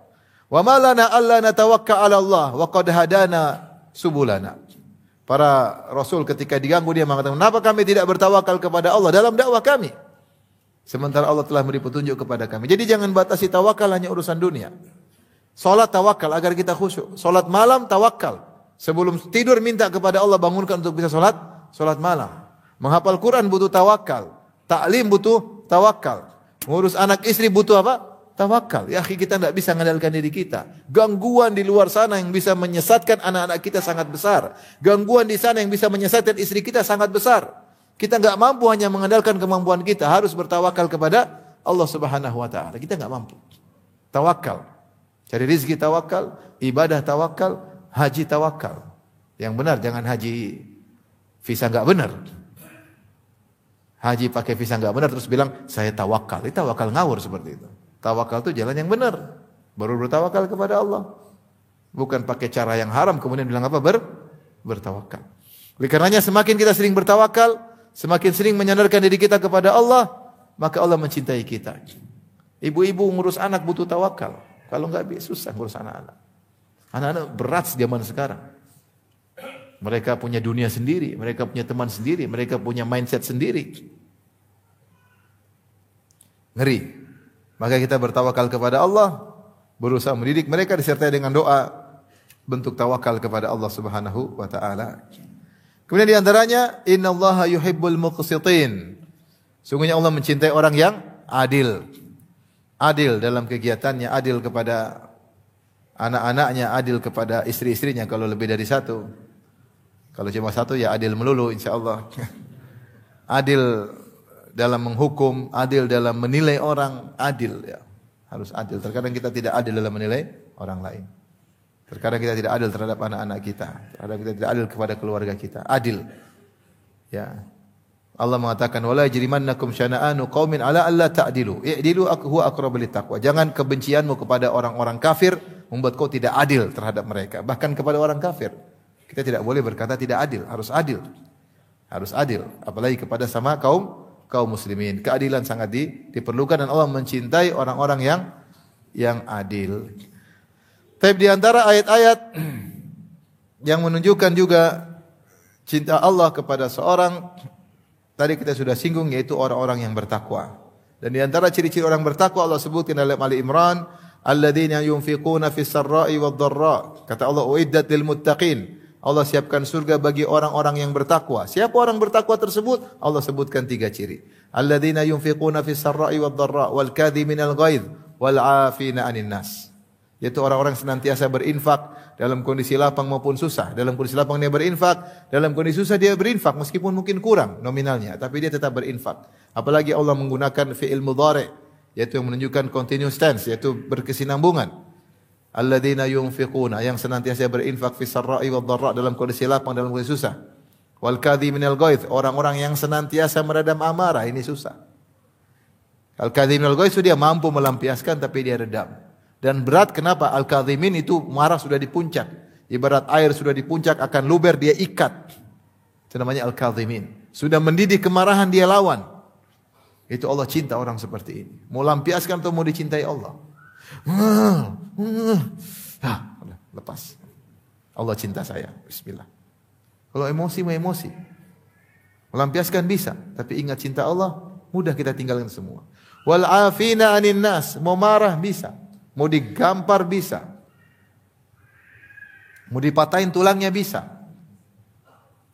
Wa ma lana alla natawakkal 'ala Allah wa qad hadana subulana. Para rasul ketika diganggu dia mengatakan, "Kenapa kami tidak bertawakal kepada Allah dalam dakwah kami? Sementara Allah telah memberi petunjuk kepada kami." Jadi jangan batasi tawakal hanya urusan dunia. Salat tawakal agar kita khusyuk. Salat malam tawakal. Sebelum tidur minta kepada Allah bangunkan untuk bisa salat malam. Menghafal Quran butuh tawakal. Ta'lim butuh tawakal. Ngurus anak istri butuh apa? Tawakal. Ya akhi, kita tidak bisa mengandalkan diri kita. Gangguan di luar sana yang bisa menyesatkan anak-anak kita sangat besar. Gangguan di sana yang bisa menyesatkan istri kita sangat besar. Kita enggak mampu hanya mengandalkan kemampuan kita, harus bertawakal kepada Allah Subhanahu wa taala. Kita enggak mampu. Tawakal. Cari rezeki tawakal, ibadah tawakal, haji tawakal. Yang benar, jangan haji visa enggak benar. Haji pakai visa enggak benar terus bilang saya tawakal. Itu tawakal ngawur seperti itu. Tawakal itu jalan yang benar. Baru bertawakal kepada Allah. Bukan pakai cara yang haram kemudian bilang apa? Bertawakal. Oleh karenanya semakin kita sering bertawakal, semakin sering menyandarkan diri kita kepada Allah, maka Allah mencintai kita. Ibu-ibu ngurus anak butuh tawakal. Kalau enggak susah ngurus anak-anak. Anak-anak berat zaman sekarang. Mereka punya dunia sendiri, mereka punya teman sendiri, mereka punya mindset sendiri. Ngeri. Maka kita bertawakal kepada Allah, berusaha mendidik mereka disertai dengan doa, bentuk tawakal kepada Allah Subhanahu wa taala. Kemudian di antaranya innallaha yuhibbul muqsitin. Sungguhnya Allah mencintai orang yang adil. Adil dalam kegiatannya, adil kepada anak-anaknya, adil kepada istri-istrinya kalau lebih dari satu. Kalau cuma satu ya adil melulu insyaallah. Adil dalam menghukum, adil dalam menilai orang, adil ya. Harus adil. Terkadang kita tidak adil dalam menilai orang lain. Terkadang kita tidak adil terhadap anak-anak kita. Terkadang kita tidak adil kepada keluarga kita. Adil. Ya. Allah mengatakan wala yajrimannakum syana'anu qaumin ala alla ta'dilu. I'dilu huwa aqrabu littaqwa. Jangan kebencianmu kepada orang-orang kafir membuat kau tidak adil terhadap mereka. Bahkan kepada orang kafir. Kita tidak boleh berkata tidak adil, harus adil. Harus adil, apalagi kepada sama kaum muslimin. Keadilan sangat diperlukan dan Allah mencintai orang-orang yang adil. Tapi di antara ayat-ayat yang menunjukkan juga cinta Allah kepada seorang, tadi kita sudah singgung, yaitu orang-orang yang bertakwa. Dan di antara ciri-ciri orang bertakwa Allah sebutkan dalam Ali Imran, alladzina yunfiquna fis sarra'i wad dharra. Kata Allah, uiddat lil muttaqin. Allah siapkan surga bagi orang-orang yang bertakwa. Siapa orang bertakwa tersebut? Allah sebutkan 3 ciri. Alladzina yunfiquna fis sarra'i wad dharra wal kadhiminal ghaidh wal 'afina 'anil nas. Yaitu orang-orang senantiasa berinfak dalam kondisi lapang maupun susah. Dalam kondisi lapang dia berinfak, dalam kondisi susah dia berinfak meskipun mungkin kurang nominalnya, tapi dia tetap berinfak. Apalagi Allah menggunakan fi'il mudhari', yaitu yang menunjukkan continuous tense, yaitu berkesinambungan. Alladzina yunfiquna, yang senantiasa berinfak fis sarra'i wad dharra, dalam kondisi lapang, dalam kondisi susah. Wal kadhiminal ghaidh, orang-orang yang senantiasa meredam amarah, ini susah. Al kadhiminal ghaidh itu dia mampu melampiaskan tapi dia redam. Dan berat kenapa? Al-kadhimin itu marah sudah di puncak. Ibarat air sudah di puncak akan luber, dia ikat. Itu namanya al-kadhimin. Sudah mendidih kemarahan, dia lawan. Itu Allah cinta orang seperti ini. Mau lampiaskan atau mau dicintai Allah? Lepas. Allah cinta saya. Bismillah. Kalau emosi, mau emosi. Melampiaskan bisa. Tapi ingat cinta Allah, mudah kita tinggalkan semua. Wal afina 'anin nas. Mau marah bisa. Mau digampar bisa. Mau dipatahin tulangnya bisa.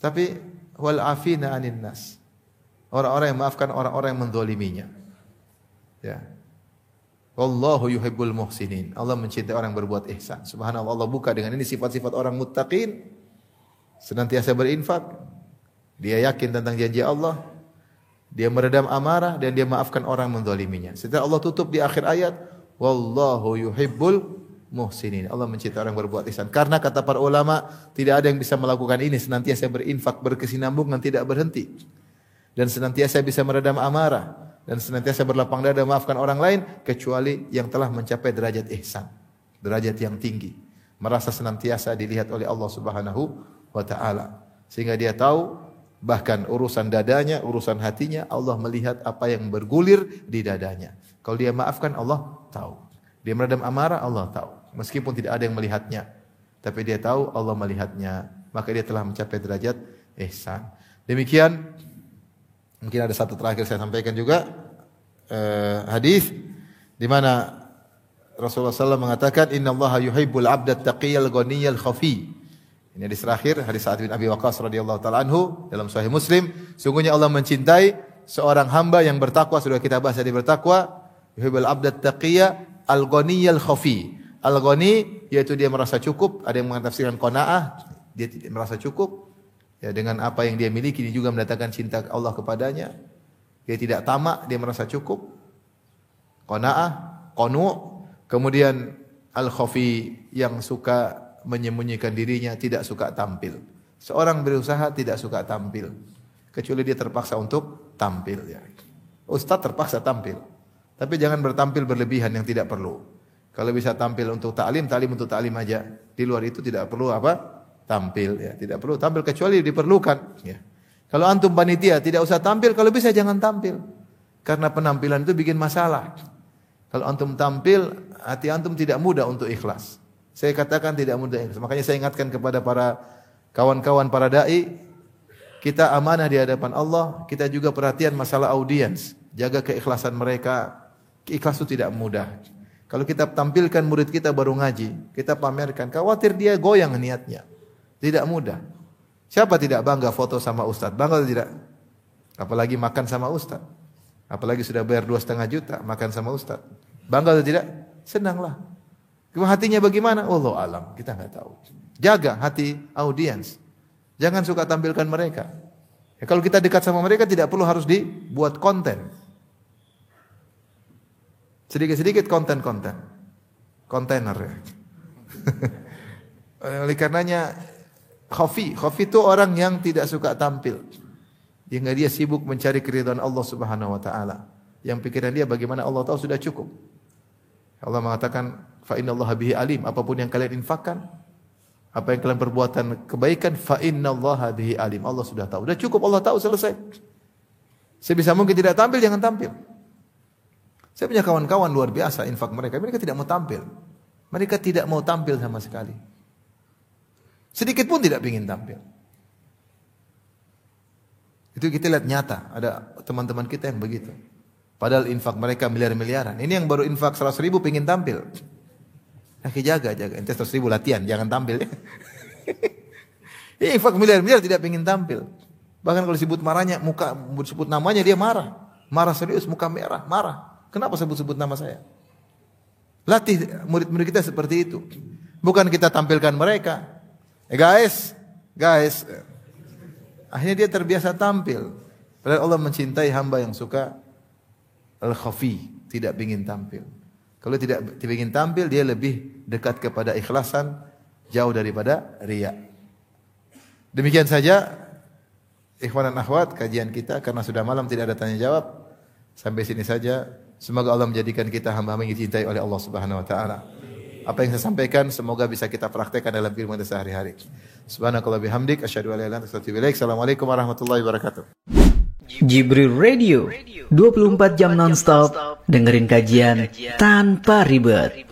Tapi wal afina 'anin nas. Orang-orang yang maafkan orang-orang yang menzaliminya. Ya. Wallahu yuhibbul muhsinin. Allah mencintai orang yang berbuat ihsan. Subhanallah, Allah buka dengan ini sifat-sifat orang muttaqin. Senantiasa berinfak. Dia yakin tentang janji Allah. Dia meredam amarah dan dia maafkan orang yang menzaliminya. Setelah Allah tutup di akhir ayat, wallahu yuhibbul muhsinin. Allah mencintai orang yang berbuat ihsan. Karena kata para ulama, tidak ada yang bisa melakukan ini senantiasa berinfak, berkesinambungan, tidak berhenti. Dan senantiasa bisa meredam amarah dan senantiasa berlapang dada maafkan orang lain kecuali yang telah mencapai derajat ihsan, derajat yang tinggi, merasa senantiasa dilihat oleh Allah Subhanahu wa taala. Sehingga dia tahu bahkan urusan dadanya, urusan hatinya, Allah melihat apa yang bergulir di dadanya. Kalau dia maafkan, Allah tahu. Dia meredam amarah, Allah tahu. Meskipun tidak ada yang melihatnya, tapi dia tahu Allah melihatnya. Maka dia telah mencapai derajat ihsan. Demikian, mungkin ada satu terakhir saya sampaikan juga, hadis di mana Rasulullah SAW mengatakan, Inna Allah yuhibbul abda taqiyal ghaniyal khafi. Ini hadis terakhir, hadis Sa'ad bin Abi Waqqas radhiyallahu ta'ala anhu dalam Sahih Muslim. Sungguhnya Allah mencintai seorang hamba yang bertakwa. Sudah kita bahas tadi bertakwa. Yuhibbul abdat taqiyya al-ghaniyal khafi. Al-ghani yaitu dia merasa cukup, ada yang menafsirkan qanaah, dia merasa cukup ya dengan apa yang dia miliki, dia juga mendatangkan cinta Allah kepadanya. Dia tidak tamak, dia merasa cukup. Qanaah, qanu', kemudian al-khafi yang suka menyembunyikan dirinya, tidak suka tampil. Seorang berusaha tidak suka tampil, kecuali dia terpaksa untuk tampil ya. Ustaz terpaksa tampil. Tapi jangan bertampil berlebihan yang tidak perlu. Kalau bisa tampil untuk ta'lim, ta'lim untuk ta'lim aja. Di luar itu tidak perlu apa? Tampil ya, tidak perlu tampil kecuali diperlukan ya. Kalau antum panitia tidak usah tampil, kalau bisa jangan tampil. Karena penampilan itu bikin masalah. Kalau antum tampil, hati antum tidak mudah untuk ikhlas. Saya katakan tidak mudah ikhlas. Makanya saya ingatkan kepada para kawan-kawan para dai, kita amanah di hadapan Allah, kita juga perhatian masalah audiens. Jaga keikhlasan mereka. Ikhlas itu tidak mudah. Kalau kita tampilkan murid kita baru ngaji, kita pamerkan, khawatir dia goyang niatnya. Tidak mudah. Siapa tidak bangga foto sama ustadz? Bangga atau tidak? Apalagi makan sama ustadz. Apalagi sudah bayar 2,5 juta makan sama ustadz. Bangga atau tidak? Senanglah. Cuma hatinya bagaimana? Wallahu alam, kita nggak tahu. Jaga hati audiens. Jangan suka tampilkan mereka. Ya, kalau kita dekat sama mereka tidak perlu harus dibuat konten. Sedikit-sedikit konten-konten. Kontainer ya. Oleh karenanya khafi itu orang yang tidak suka tampil. Hingga dia sibuk mencari keridhaan Allah Subhanahu wa taala. Yang pikiran dia bagaimana Allah tahu sudah cukup. Allah mengatakan fa innallaha bihi alim, apapun yang kalian infakkan, apa yang kalian perbuatan kebaikan, fa innallaha bihi alim. Allah sudah tahu. Sudah cukup, Allah tahu, selesai. Sebisa mungkin tidak tampil, jangan tampil. Saya punya kawan-kawan luar biasa infak mereka tidak mau tampil. Mereka tidak mau tampil sama sekali. Sedikit pun tidak ingin tampil. Itu kita lihat nyata, ada teman-teman kita yang begitu. Padahal infak mereka miliar-miliaran. Ini yang baru infak 100.000 pengen tampil. Jaga. Ente 100.000 latihan, jangan tampil. Ini infak miliar-miliar tidak pengen tampil. Bahkan kalau disebut marahnya, sebut namanya dia marah. Marah serius, muka merah, marah. Kenapa sebut-sebut nama saya? Latih murid-murid kita seperti itu. Bukan kita tampilkan mereka. Guys. Akhirnya dia terbiasa tampil. Padahal Allah mencintai hamba yang suka al-khafi, tidak ingin tampil. Kalau tidak ingin tampil, dia lebih dekat kepada ikhlasan, jauh daripada riya. Demikian saja, ikhwan dan akhwat, kajian kita. Karena sudah malam tidak ada tanya jawab. Sampai sini saja. Semoga Allah menjadikan kita hamba-hamba yang dicintai oleh Allah Subhanahu wa taala. Apa yang saya sampaikan semoga bisa kita praktekkan dalam kehidupan kita sehari-hari. Subhanakallah bihamdik asyhadu an la ilaha illa anta astaghfiruka wa atubu ilaik. Assalamualaikum warahmatullahi wabarakatuh. Jibril Radio, 24 jam nonstop dengerin kajian tanpa ribet.